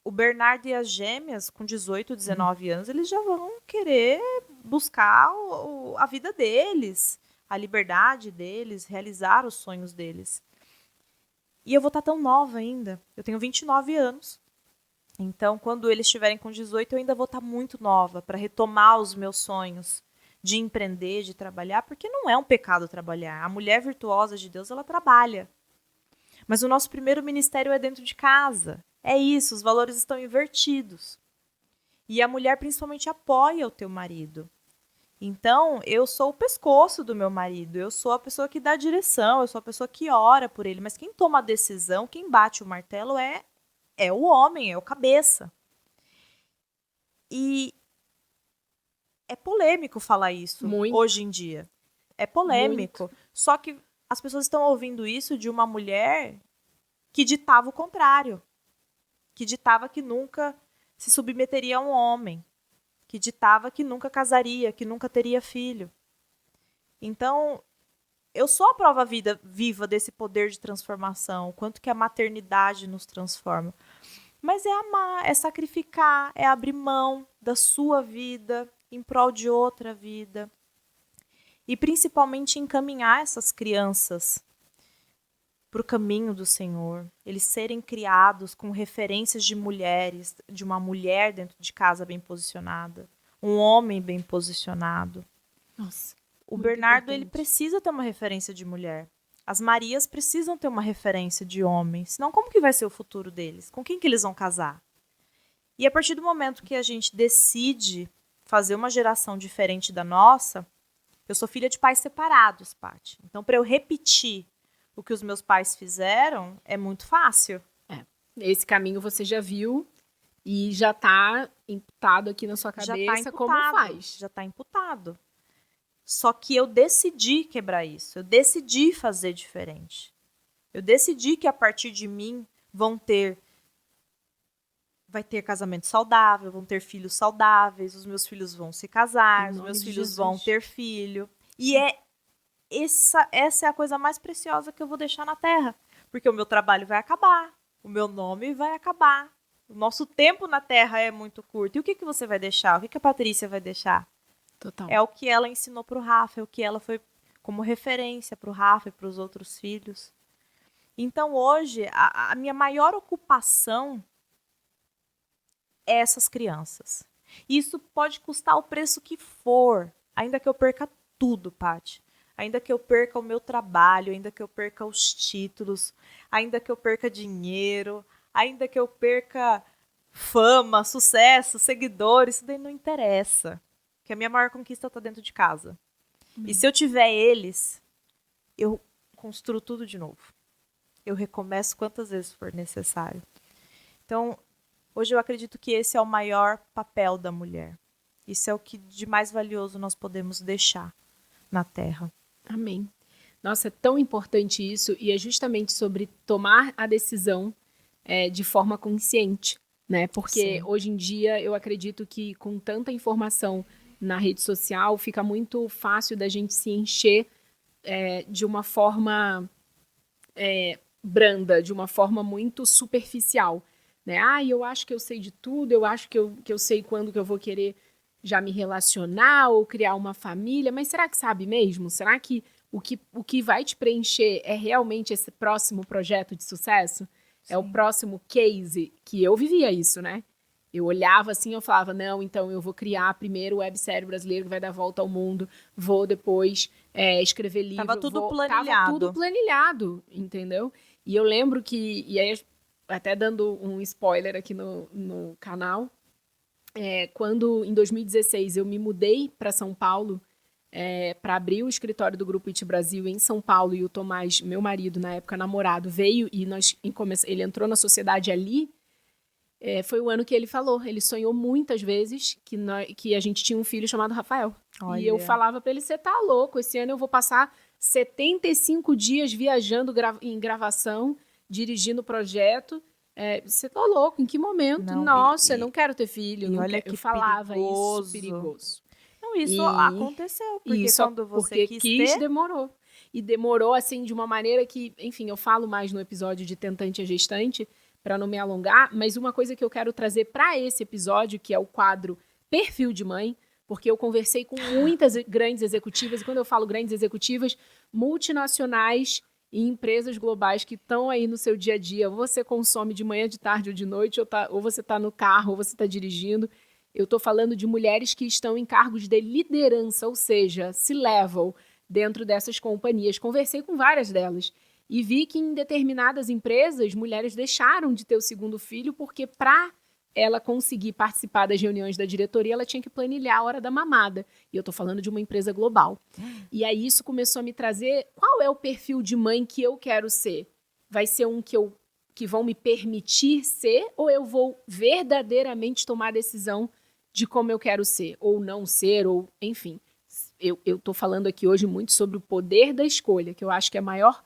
O Bernardo e as gêmeas, com 18, 19 anos, eles já vão querer buscar a vida deles, a liberdade deles, realizar os sonhos deles. E eu vou estar tão nova ainda. Eu tenho 29 anos. Então, quando eles estiverem com 18, eu ainda vou estar muito nova para retomar os meus sonhos de empreender, de trabalhar, porque não é um pecado trabalhar. A mulher virtuosa de Deus, ela trabalha. Mas o nosso primeiro ministério é dentro de casa. É isso, os valores estão invertidos. E a mulher principalmente apoia o teu marido. Então, eu sou o pescoço do meu marido, eu sou a pessoa que dá a direção, eu sou a pessoa que ora por ele. Mas quem toma a decisão, quem bate o martelo é o homem, é o cabeça. E é polêmico falar isso Muito. hoje em dia. É polêmico. Muito. Só que as pessoas estão ouvindo isso de uma mulher que ditava o contrário. Que ditava que nunca se submeteria a um homem. Que ditava que nunca casaria, que nunca teria filho. Então, eu sou a prova viva desse poder de transformação. O quanto que a maternidade nos transforma. Mas é amar, é sacrificar, é abrir mão da sua vida em prol de outra vida. E principalmente encaminhar essas crianças para o caminho do Senhor. Eles serem criados com referências de mulheres, de uma mulher dentro de casa bem posicionada, um homem bem posicionado. Nossa. O muito Bernardo, ele importante. precisa ter uma referência de mulher. As Marias precisam ter uma referência de homem. Senão, como que vai ser o futuro deles? Com quem que eles vão casar? E a partir do momento que a gente decide fazer uma geração diferente da nossa, eu sou filha de pais separados, Paty. Então, para eu repetir o que os meus pais fizeram, é muito fácil. Esse caminho você já viu e já tá imputado aqui na sua Já cabeça está como imputado. faz. Já está imputado. Só que eu decidi quebrar isso. Eu decidi fazer diferente. Eu decidi que a partir de mim vai ter casamento saudável, vão ter filhos saudáveis, os meus filhos vão se casar, Em os nome meus de filhos Jesus. vão ter filho. E essa é a coisa mais preciosa que eu vou deixar na Terra. Porque o meu trabalho vai acabar, o meu nome vai acabar. O nosso tempo na Terra é muito curto. E o que você vai deixar? O que a Patrícia vai deixar? Total. É o que ela ensinou para o Rafa, é o que ela foi como referência para o Rafa e para os outros filhos. Então, hoje, a minha maior ocupação é essas crianças. Isso pode custar o preço que for, ainda que eu perca tudo, Paty. Ainda que eu perca o meu trabalho, ainda que eu perca os títulos, ainda que eu perca dinheiro, ainda que eu perca fama, sucesso, seguidores, isso daí não interessa. Porque a minha maior conquista está dentro de casa. E se eu tiver eles, eu construo tudo de novo. Eu recomeço quantas vezes for necessário. Então, hoje eu acredito que esse é o maior papel da mulher. Isso é o que de mais valioso nós podemos deixar na Terra. Amém. Nossa, é tão importante isso e é justamente sobre tomar a decisão de forma consciente, né? Porque Sim. hoje em dia eu acredito que com tanta informação na rede social fica muito fácil da gente se encher de uma forma branda, de uma forma muito superficial, né? Eu acho que eu sei de tudo, eu acho que eu sei quando que eu vou querer já me relacionar ou criar uma família, mas será que sabe mesmo? Será que o que vai te preencher é realmente esse próximo projeto de sucesso? Sim. É o próximo case? Que eu vivia isso, né? Eu olhava assim, eu falava, não, então eu vou criar primeiro o websérie brasileiro que vai dar a volta ao mundo, vou depois escrever livro. Tava tudo planilhado. Tava tudo planilhado, entendeu? E eu lembro que, e aí até dando um spoiler aqui no canal, quando em 2016 eu me mudei para São Paulo para abrir o escritório do Grupo IT Brasil em São Paulo, e o Tomás, meu marido, na época namorado, veio e ele entrou na sociedade ali. Foi o ano que ele falou. Ele sonhou muitas vezes que a gente tinha um filho chamado Rafael. Olha. E eu falava para ele, você tá louco, esse ano eu vou passar 75 dias viajando em gravação, dirigindo o projeto. Você tá louco, em que momento? Não, Nossa, eu não quero ter filho. olha que eu falava perigoso. isso, perigoso. Não, isso aconteceu, porque Isso, quando você porque quis ter... demorou. E demorou, assim, de uma maneira que, enfim, eu falo mais no episódio de Tentante a Gestante, para não me alongar, mas uma coisa que eu quero trazer para esse episódio, que é o quadro Perfil de Mãe, porque eu conversei com muitas grandes executivas, e quando eu falo grandes executivas, multinacionais e empresas globais que estão aí no seu dia a dia, ou você consome de manhã, de tarde ou de noite, ou você está no carro, ou você está dirigindo. Eu estou falando de mulheres que estão em cargos de liderança, ou seja, C-level, dentro dessas companhias. Conversei com várias delas. E vi que em determinadas empresas, mulheres deixaram de ter o segundo filho porque para ela conseguir participar das reuniões da diretoria, ela tinha que planilhar a hora da mamada. E eu tô falando de uma empresa global. E aí isso começou a me trazer qual é o perfil de mãe que eu quero ser. Vai ser um que vão me permitir ser ou eu vou verdadeiramente tomar a decisão de como eu quero ser, ou não ser, ou enfim. Eu tô falando aqui hoje muito sobre o poder da escolha, que eu acho que é maior...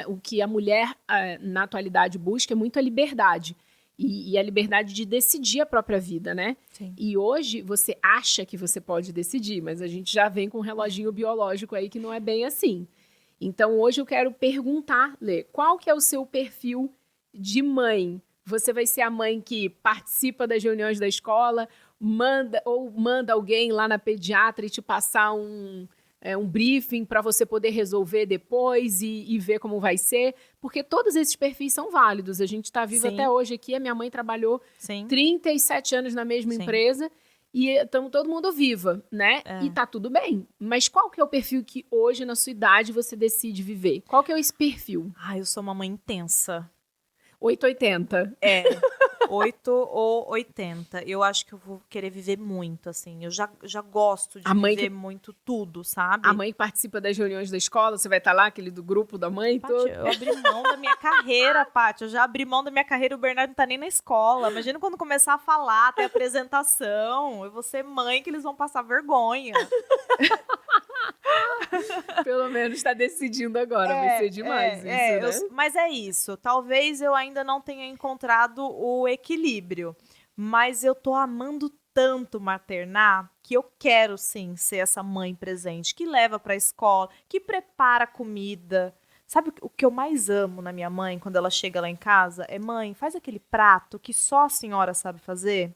o que a mulher, na atualidade, busca é muito a liberdade. E a liberdade de decidir a própria vida, né? Sim. E hoje você acha que você pode decidir, mas a gente já vem com um reloginho biológico aí que não é bem assim. Então, hoje eu quero perguntar, Lê, qual que é o seu perfil de mãe? Você vai ser a mãe que participa das reuniões da escola, manda alguém lá na pediatra e te passar um briefing para você poder resolver depois e ver como vai ser, porque todos esses perfis são válidos. A gente está viva até hoje aqui, a minha mãe trabalhou 37 anos na mesma empresa e estamos todo mundo viva, né? E tá tudo bem. Mas qual que é o perfil que hoje, na sua idade, você decide viver? Qual que é esse perfil? Eu sou uma mãe intensa. 880. 8 ou 80. Eu acho que eu vou querer viver muito, assim. Eu já gosto de viver muito tudo, sabe? A mãe que participa das reuniões da escola, você vai estar lá, aquele do grupo da mãe? Paty, eu abri mão da minha carreira, Paty. Eu já abri mão da minha carreira, o Bernardo não tá nem na escola. Imagina quando começar a falar, ter apresentação. Eu vou ser mãe que eles vão passar vergonha. Pelo menos está decidindo agora, vai ser demais isso, né? Mas é isso. Talvez eu ainda não tenha encontrado o equilíbrio, mas eu tô amando tanto maternar que eu quero sim ser essa mãe presente, que leva pra escola, que prepara comida. Sabe o que eu mais amo na minha mãe quando ela chega lá em casa? É: mãe, faz aquele prato que só a senhora sabe fazer.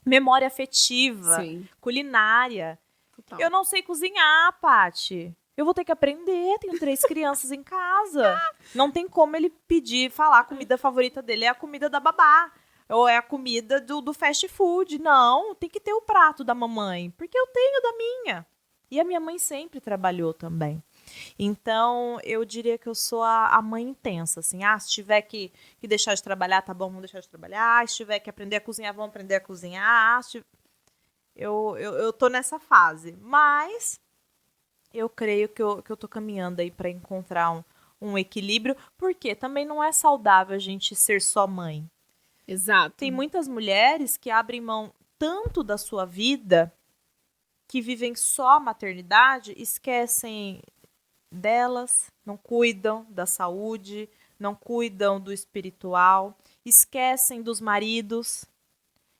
Memória afetiva, culinária. Total. Eu não sei cozinhar, Paty. Eu vou ter que aprender, tenho 3 crianças em casa. Não tem como ele falar a comida favorita dele é a comida da babá. Ou é a comida do fast food. Não, tem que ter o prato da mamãe, porque eu tenho da minha. E a minha mãe sempre trabalhou também. Então, eu diria que eu sou a mãe intensa, assim. Se tiver que deixar de trabalhar, tá bom, vamos deixar de trabalhar. Se tiver que aprender a cozinhar, vamos aprender a cozinhar. Eu tô nessa fase. Mas eu creio que eu tô caminhando aí para encontrar um equilíbrio, porque também não é saudável a gente ser só mãe. Exato. Tem muitas mulheres que abrem mão tanto da sua vida, que vivem só a maternidade, esquecem delas, não cuidam da saúde, não cuidam do espiritual, esquecem dos maridos.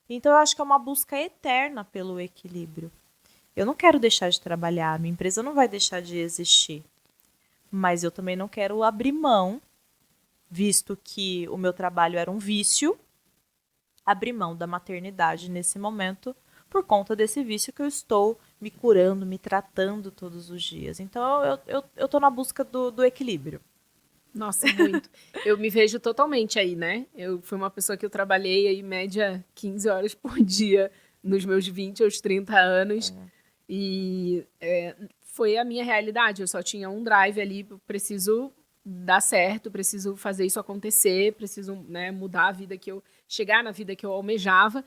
Então eu acho que é uma busca eterna pelo equilíbrio. Eu não quero deixar de trabalhar, minha empresa não vai deixar de existir. Mas eu também não quero abrir mão, visto que o meu trabalho era um vício, abrir mão da maternidade nesse momento, por conta desse vício que eu estou me curando, me tratando todos os dias. Então eu tô na busca do equilíbrio. Nossa, muito. Eu me vejo totalmente aí, né? Eu fui uma pessoa que eu trabalhei aí, média 15 horas por dia, nos meus 20 aos 30 anos. E foi a minha realidade. Eu só tinha um drive ali, preciso dar certo, preciso fazer isso acontecer, preciso, né, mudar a vida chegar na vida que eu almejava.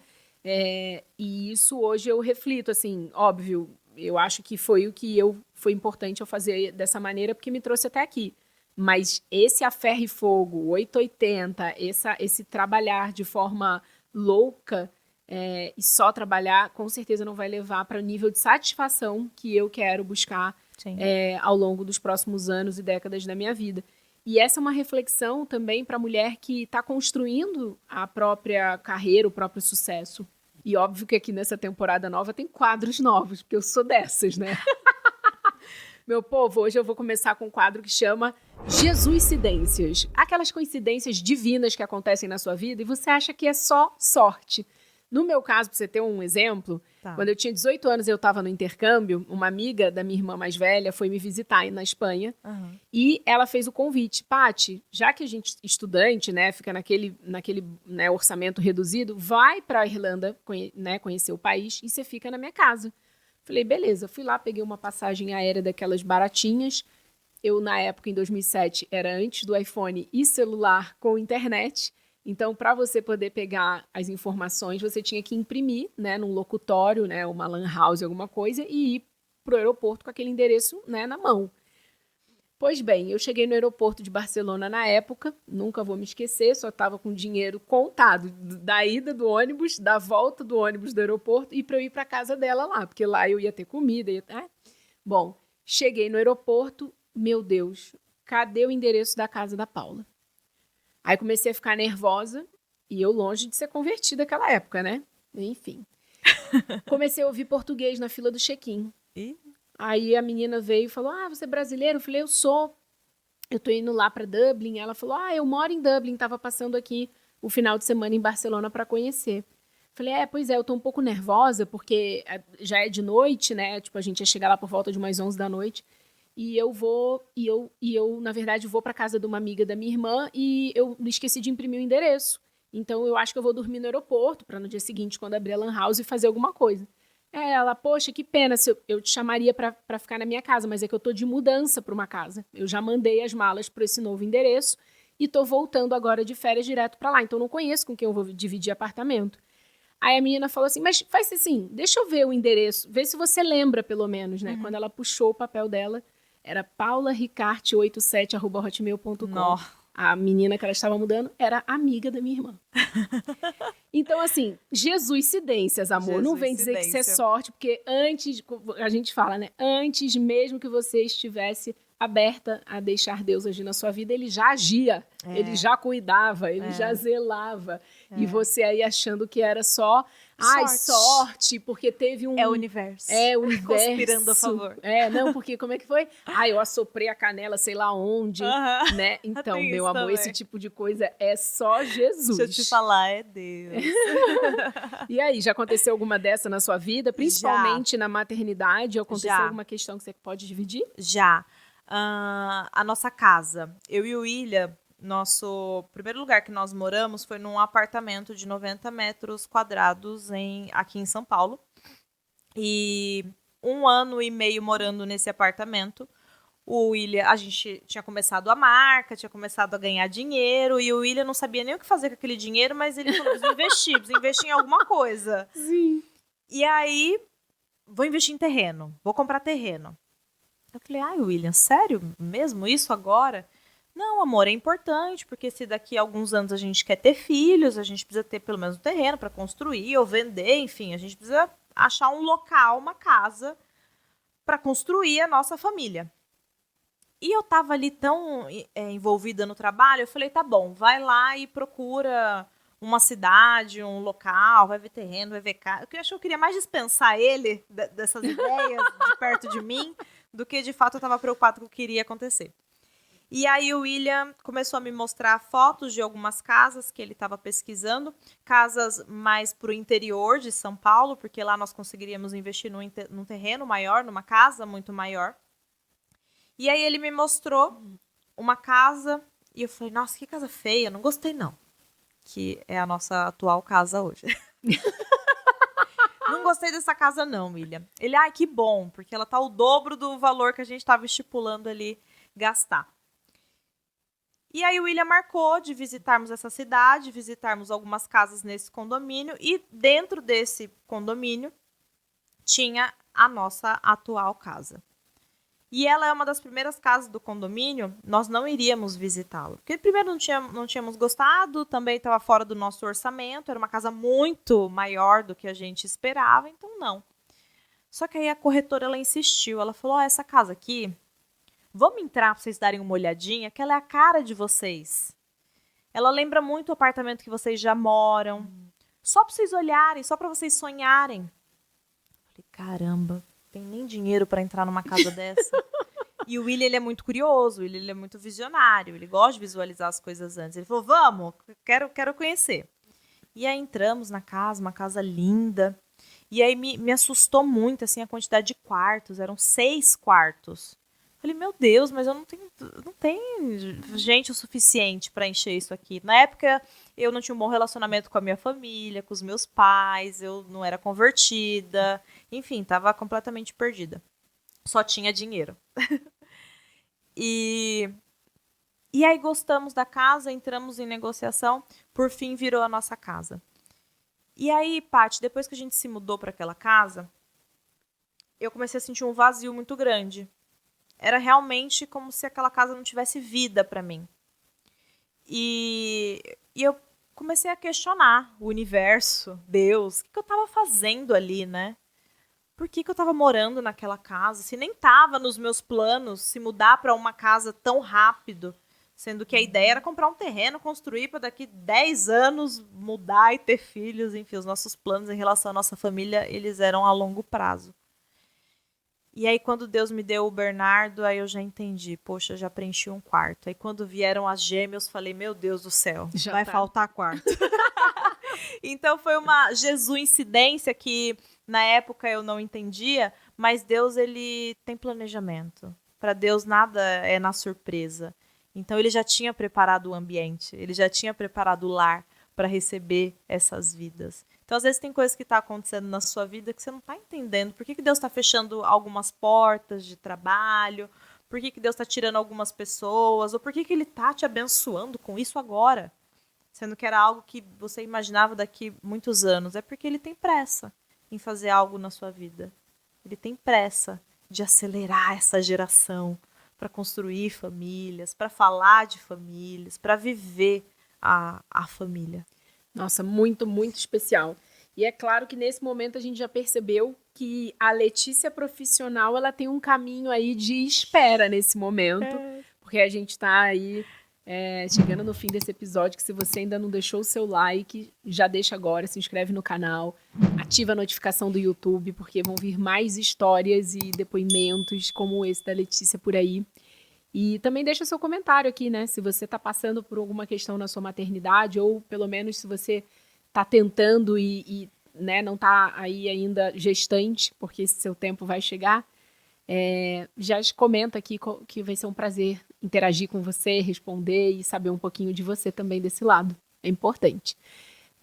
E isso hoje eu reflito, assim, óbvio, eu acho que foi foi importante eu fazer dessa maneira, porque me trouxe até aqui. Mas esse a ferro e fogo, 880, esse trabalhar de forma louca e só trabalhar, com certeza não vai levar para o nível de satisfação que eu quero buscar ao longo dos próximos anos e décadas da minha vida. E essa é uma reflexão também para a mulher que está construindo a própria carreira, o próprio sucesso. E óbvio que aqui nessa temporada nova tem quadros novos, porque eu sou dessas, né? Meu povo, hoje eu vou começar com um quadro que chama Jesuscidências. Aquelas coincidências divinas que acontecem na sua vida e você acha que é só sorte. No meu caso, para você ter um exemplo, quando eu tinha 18 anos eu estava no intercâmbio, uma amiga da minha irmã mais velha foi me visitar aí na Espanha e ela fez o convite: Paty, já que a gente estudante, né, fica naquele né, orçamento reduzido, vai para a Irlanda conhecer o país e você fica na minha casa. Falei, beleza, fui lá, peguei uma passagem aérea daquelas baratinhas Eu, na época, em 2007, era antes do iPhone e celular com internet. Então, para você poder pegar as informações, você tinha que imprimir, né, num locutório, né, uma lan house, alguma coisa, e ir para o aeroporto com aquele endereço, né, na mão. Pois bem, eu cheguei no aeroporto de Barcelona na época, nunca vou me esquecer, só estava com dinheiro contado da ida do ônibus, da volta do ônibus do aeroporto e para eu ir para casa dela lá, porque lá eu ia ter comida. Bom, cheguei no aeroporto, meu Deus, cadê o endereço da casa da Paula? Aí comecei a ficar nervosa e eu longe de ser convertida naquela época, né? Enfim. Comecei a ouvir português na fila do check-in. Aí a menina veio e falou, você é brasileiro? Eu falei, eu sou. Eu tô indo lá para Dublin. Ela falou, eu moro em Dublin, tava passando aqui o final de semana em Barcelona para conhecer. Falei, pois é, eu tô um pouco nervosa, porque já é de noite, né? Tipo, a gente ia chegar lá por volta de umas 11 da noite. E eu, na verdade, vou para casa de uma amiga da minha irmã e eu esqueci de imprimir o endereço. Então, eu acho que eu vou dormir no aeroporto para no dia seguinte, quando abrir a lan house, fazer alguma coisa. Ela, poxa, que pena, se eu te chamaria para ficar na minha casa, mas é que eu tô de mudança para uma casa. Eu já mandei as malas para esse novo endereço e tô voltando agora de férias direto para lá. Então, não conheço com quem eu vou dividir apartamento. Aí a menina falou assim, mas faz assim, deixa eu ver o endereço, vê se você lembra pelo menos, né? Quando ela puxou o papel dela, era paularicarte87@hotmail.com. A menina que ela estava mudando era amiga da minha irmã. Então, assim, Jesuicidências, amor. Não vem dizer que isso é sorte, porque antes, a gente fala, né? Antes mesmo que você estivesse aberta a deixar Deus agir na sua vida, ele já agia, ele já cuidava, ele já zelava. E você aí achando que era só sorte, porque teve um... É o universo. É o universo. Conspirando a favor. Não, porque como é que foi? Eu assoprei a canela sei lá onde, né? Então, meu amor, também. Esse tipo de coisa é só Jesus. Deixa eu te falar, é Deus. E aí, já aconteceu alguma dessa na sua vida? Principalmente na maternidade? Aconteceu alguma questão que você pode dividir? Já. A nossa casa. Eu e o William, nosso primeiro lugar que nós moramos foi num apartamento de 90 metros quadrados aqui em São Paulo. E 1 ano e meio morando nesse apartamento, o William, a gente tinha começado a marca, tinha começado a ganhar dinheiro, e o William não sabia nem o que fazer com aquele dinheiro, mas ele falou, preciso investir em alguma coisa. Sim. E aí, vou investir em terreno, vou comprar terreno. Eu falei, William, sério mesmo isso agora? Não, amor, é importante, porque se daqui a alguns anos a gente quer ter filhos, a gente precisa ter pelo menos um terreno para construir ou vender, enfim, a gente precisa achar um local, uma casa para construir a nossa família. E eu tava ali tão envolvida no trabalho, eu falei, tá bom, vai lá e procura uma cidade, um local, vai ver terreno, vai ver casa. Eu acho que eu queria mais dispensar ele dessas ideias de perto de mim, do que de fato eu estava preocupada com o que iria acontecer. E aí o William começou a me mostrar fotos de algumas casas que ele estava pesquisando, casas mais para o interior de São Paulo, porque lá nós conseguiríamos investir num terreno maior, numa casa muito maior. E aí ele me mostrou uma casa e eu falei, nossa, que casa feia, não gostei não. Que é a nossa atual casa hoje. Não gostei dessa casa não, William. Ele, que bom, porque ela tá o dobro do valor que a gente estava estipulando ali gastar. E aí o William marcou de visitarmos essa cidade, visitarmos algumas casas nesse condomínio, e dentro desse condomínio tinha a nossa atual casa. E ela é uma das primeiras casas do condomínio, nós não iríamos visitá-la. Porque primeiro não tínhamos gostado, também estava fora do nosso orçamento, era uma casa muito maior do que a gente esperava, então não. Só que aí a corretora, ela insistiu, ela falou, essa casa aqui, vamos entrar para vocês darem uma olhadinha, que ela é a cara de vocês. Ela lembra muito o apartamento que vocês já moram, só para vocês olharem, só para vocês sonharem. Eu falei, caramba. Tem nem dinheiro para entrar numa casa dessa. E o William, ele é muito curioso, ele é muito visionário, ele gosta de visualizar as coisas antes. Ele falou, vamos, quero conhecer. E aí entramos na casa, uma casa linda. E aí me assustou muito, assim, a quantidade de quartos, eram 6 quartos. Falei, meu Deus, mas eu não tenho gente o suficiente para encher isso aqui. Na época, eu não tinha um bom relacionamento com a minha família, com os meus pais, eu não era convertida, enfim, estava completamente perdida. Só tinha dinheiro. E aí gostamos da casa, entramos em negociação, por fim virou a nossa casa. E aí, Paty, depois que a gente se mudou para aquela casa, eu comecei a sentir um vazio muito grande. Era realmente como se aquela casa não tivesse vida para mim. E eu comecei a questionar o universo, Deus, o que eu estava fazendo ali, né? Por que eu estava morando naquela casa? Se nem estava nos meus planos se mudar para uma casa tão rápido, sendo que a ideia era comprar um terreno, construir para daqui 10 anos mudar e ter filhos. Enfim, os nossos planos em relação à nossa família, eles eram a longo prazo. E aí, quando Deus me deu o Bernardo, aí eu já entendi. Poxa, já preenchi um quarto. Aí, quando vieram as gêmeas, falei, meu Deus do céu, Já vai tá. faltar quarto. Então, foi uma Jesus-incidência que, na época, eu não entendia, mas Deus, ele tem planejamento. Para Deus, nada é na surpresa. Então, ele já tinha preparado o ambiente, ele já tinha preparado o lar para receber essas vidas. Então, às vezes, tem coisas que estão acontecendo na sua vida que você não está entendendo. Por que Deus está fechando algumas portas de trabalho? Por que Deus está tirando algumas pessoas? Ou por que Ele está te abençoando com isso agora? Sendo que era algo que você imaginava daqui muitos anos. É porque Ele tem pressa em fazer algo na sua vida. Ele tem pressa de acelerar essa geração para construir famílias, para falar de famílias, para viver a família. Nossa, muito, muito especial. E é claro que nesse momento a gente já percebeu que a Letícia profissional, ela tem um caminho aí de espera nesse momento, porque a gente tá aí chegando no fim desse episódio, que se você ainda não deixou o seu like, já deixa agora, se inscreve no canal, ativa a notificação do YouTube, porque vão vir mais histórias e depoimentos como esse da Letícia por aí. E também deixa seu comentário aqui, né? Se você está passando por alguma questão na sua maternidade, ou pelo menos se você está tentando e né, não está aí ainda gestante, porque esse seu tempo vai chegar, já comenta aqui que vai ser um prazer interagir com você, responder e saber um pouquinho de você também desse lado. É importante.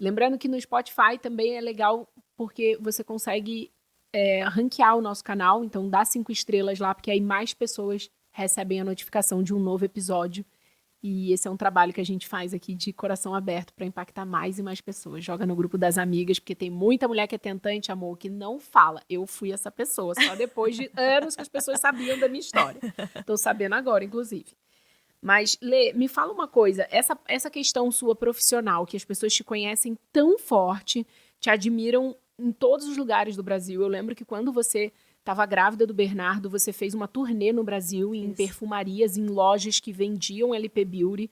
Lembrando que no Spotify também é legal porque você consegue ranquear o nosso canal, então dá 5 estrelas lá, porque aí mais pessoas recebem a notificação de um novo episódio. E esse é um trabalho que a gente faz aqui de coração aberto para impactar mais e mais pessoas. Joga no grupo das amigas, porque tem muita mulher que é tentante, amor, que não fala. Eu fui essa pessoa, só depois de anos que as pessoas sabiam da minha história. Estou sabendo agora, inclusive. Mas, Lê, me fala uma coisa. Essa questão sua profissional, que as pessoas te conhecem tão forte, te admiram em todos os lugares do Brasil. Eu lembro que quando você estava grávida do Bernardo, você fez uma turnê no Brasil, em perfumarias, em lojas que vendiam LP Beauty.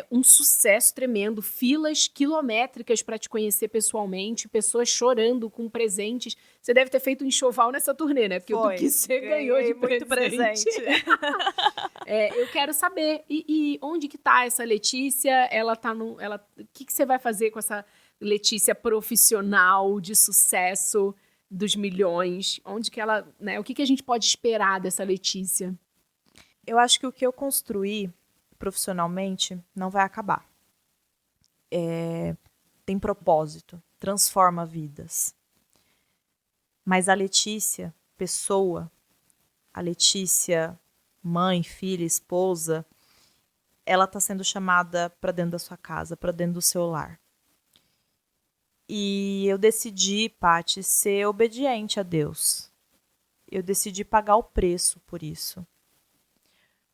Um sucesso tremendo, filas quilométricas para te conhecer pessoalmente, pessoas chorando com presentes. Você deve ter feito um enxoval nessa turnê, né? Porque o que você ganhou de muito presente. Eu quero saber, e onde que tá essa Letícia? Ela tá o que você vai fazer com essa Letícia profissional de sucesso dos milhões? Onde que ela, né? O que a gente pode esperar dessa Letícia? Eu acho que o que eu construí profissionalmente não vai acabar. Tem propósito, transforma vidas. Mas a Letícia, pessoa, a Letícia, mãe, filha, esposa, ela está sendo chamada para dentro da sua casa, para dentro do seu lar. E eu decidi, Paty, ser obediente a Deus. Eu decidi pagar o preço por isso.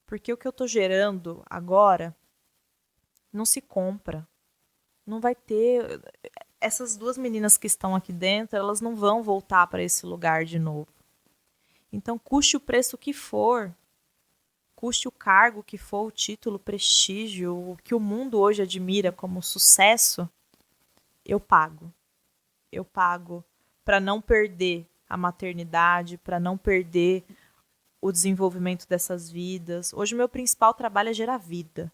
Porque o que eu estou gerando agora não se compra. Não vai ter... Essas 2 meninas que estão aqui dentro, elas não vão voltar para esse lugar de novo. Então, custe o preço que for, custe o cargo que for, o título, o prestígio, o que o mundo hoje admira como sucesso, eu pago. Eu pago para não perder a maternidade, para não perder o desenvolvimento dessas vidas. Hoje o meu principal trabalho é gerar vida.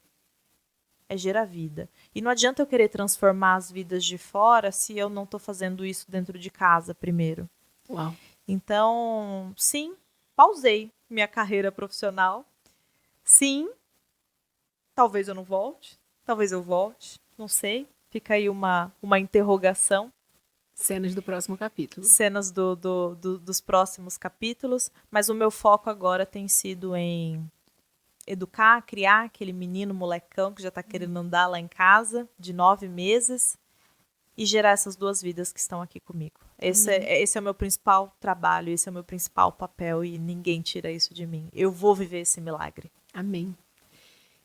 É gerar vida. E não adianta eu querer transformar as vidas de fora se eu não estou fazendo isso dentro de casa primeiro. Uau. Então, sim, pausei minha carreira profissional. Sim, talvez eu não volte, talvez eu volte, não sei. Fica aí uma interrogação. Cenas do próximo capítulo. Cenas dos próximos capítulos. Mas o meu foco agora tem sido em educar, criar aquele menino molecão que já tá querendo andar lá em casa, de 9 meses, e gerar essas 2 vidas que estão aqui comigo. Esse é o meu principal trabalho, esse é o meu principal papel, e ninguém tira isso de mim. Eu vou viver esse milagre. Amém.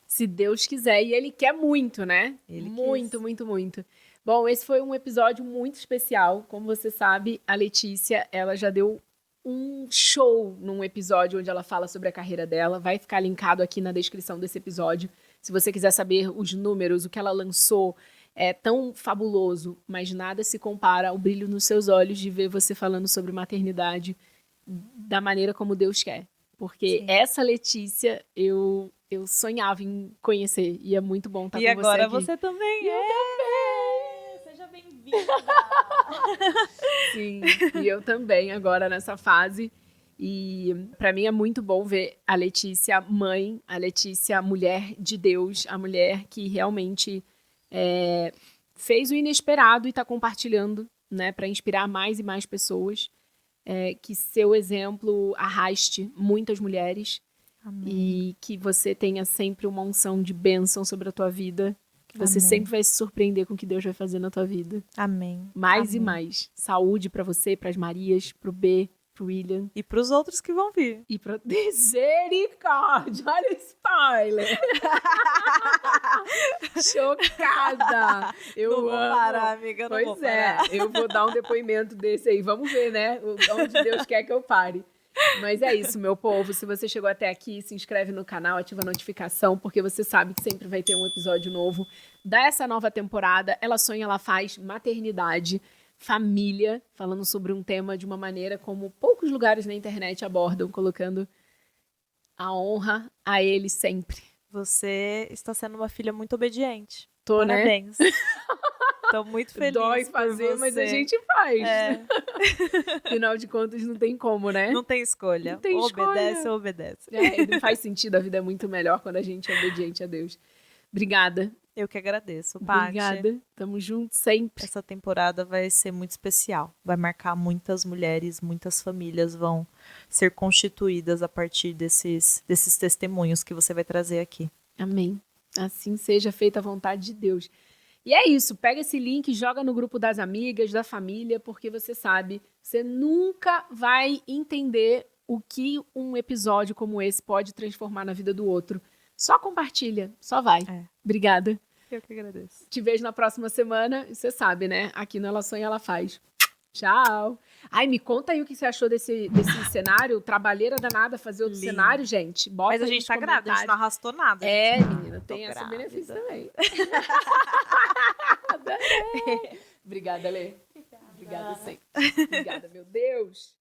Se Deus quiser, e Ele quer muito, né? Ele muito, quis. muito, muito. Bom, esse foi um episódio muito especial. Como você sabe, a Letícia, ela já deu um show num episódio onde ela fala sobre a carreira dela. Vai ficar linkado aqui na descrição desse episódio. Se você quiser saber os números, o que ela lançou, é tão fabuloso, mas nada se compara ao brilho nos seus olhos de ver você falando sobre maternidade da maneira como Deus quer. Porque essa Letícia, eu sonhava em conhecer. E é muito bom estar E com você agora aqui. você também Seja bem-vinda! Sim, e eu também agora nessa fase. E pra mim é muito bom ver a Letícia mãe, a Letícia mulher de Deus, a mulher que realmente fez o inesperado e tá compartilhando, né, para inspirar mais e mais pessoas. Que seu exemplo arraste muitas mulheres. Amém. E que você tenha sempre uma unção de bênção sobre a tua vida. Que você Amém. sempre vai se surpreender com o que Deus vai fazer na tua vida. Amém. Mais e Amém. mais. Saúde pra você, pras Marias, pro B, pro William. E pros outros que vão vir. E pra misericórdia. Olha o spoiler. Chocada. Eu não vou amo. parar, amiga, não vou Pois é, parar. eu vou dar um depoimento desse aí. Vamos ver, né? Onde Deus quer que eu pare. Mas é isso, meu povo. Se você chegou até aqui, se inscreve no canal, ativa a notificação, porque você sabe que sempre vai ter um episódio novo dessa nova temporada. Ela Sonha, Ela Faz, maternidade, família, falando sobre um tema de uma maneira como poucos lugares na internet abordam, colocando a honra a ele sempre. Você está sendo uma filha muito obediente. Tô, né? Parabéns. Tô muito feliz. Dói por fazer, você. mas a gente faz. É. Afinal de contas, não tem como, né? Não tem escolha. Não tem Obedece escolha. ou obedece. Não faz sentido, a vida é muito melhor quando a gente é obediente a Deus. Obrigada. Eu que agradeço, Paty. Obrigada. Tamo junto sempre. Essa temporada vai ser muito especial. Vai marcar muitas mulheres, muitas famílias vão ser constituídas a partir desses testemunhos que você vai trazer aqui. Amém. Assim seja feita a vontade de Deus. E é isso, pega esse link, joga no grupo das amigas, da família, porque você sabe, você nunca vai entender o que um episódio como esse pode transformar na vida do outro. Só compartilha, só vai. Obrigada. Eu que agradeço. Te vejo na próxima semana, e você sabe, né? Aqui no Ela Sonha, Ela Faz. Tchau. Ai, me conta aí o que você achou desse cenário. Trabalheira danada fazer outro Lindo. cenário, gente. Bota Mas a aí gente nos tá grávida, a gente não comentários. arrastou nada. Menina, tem Tô esse grávida. benefício também. Obrigada, Lê. Obrigada, sempre. Obrigada, meu Deus.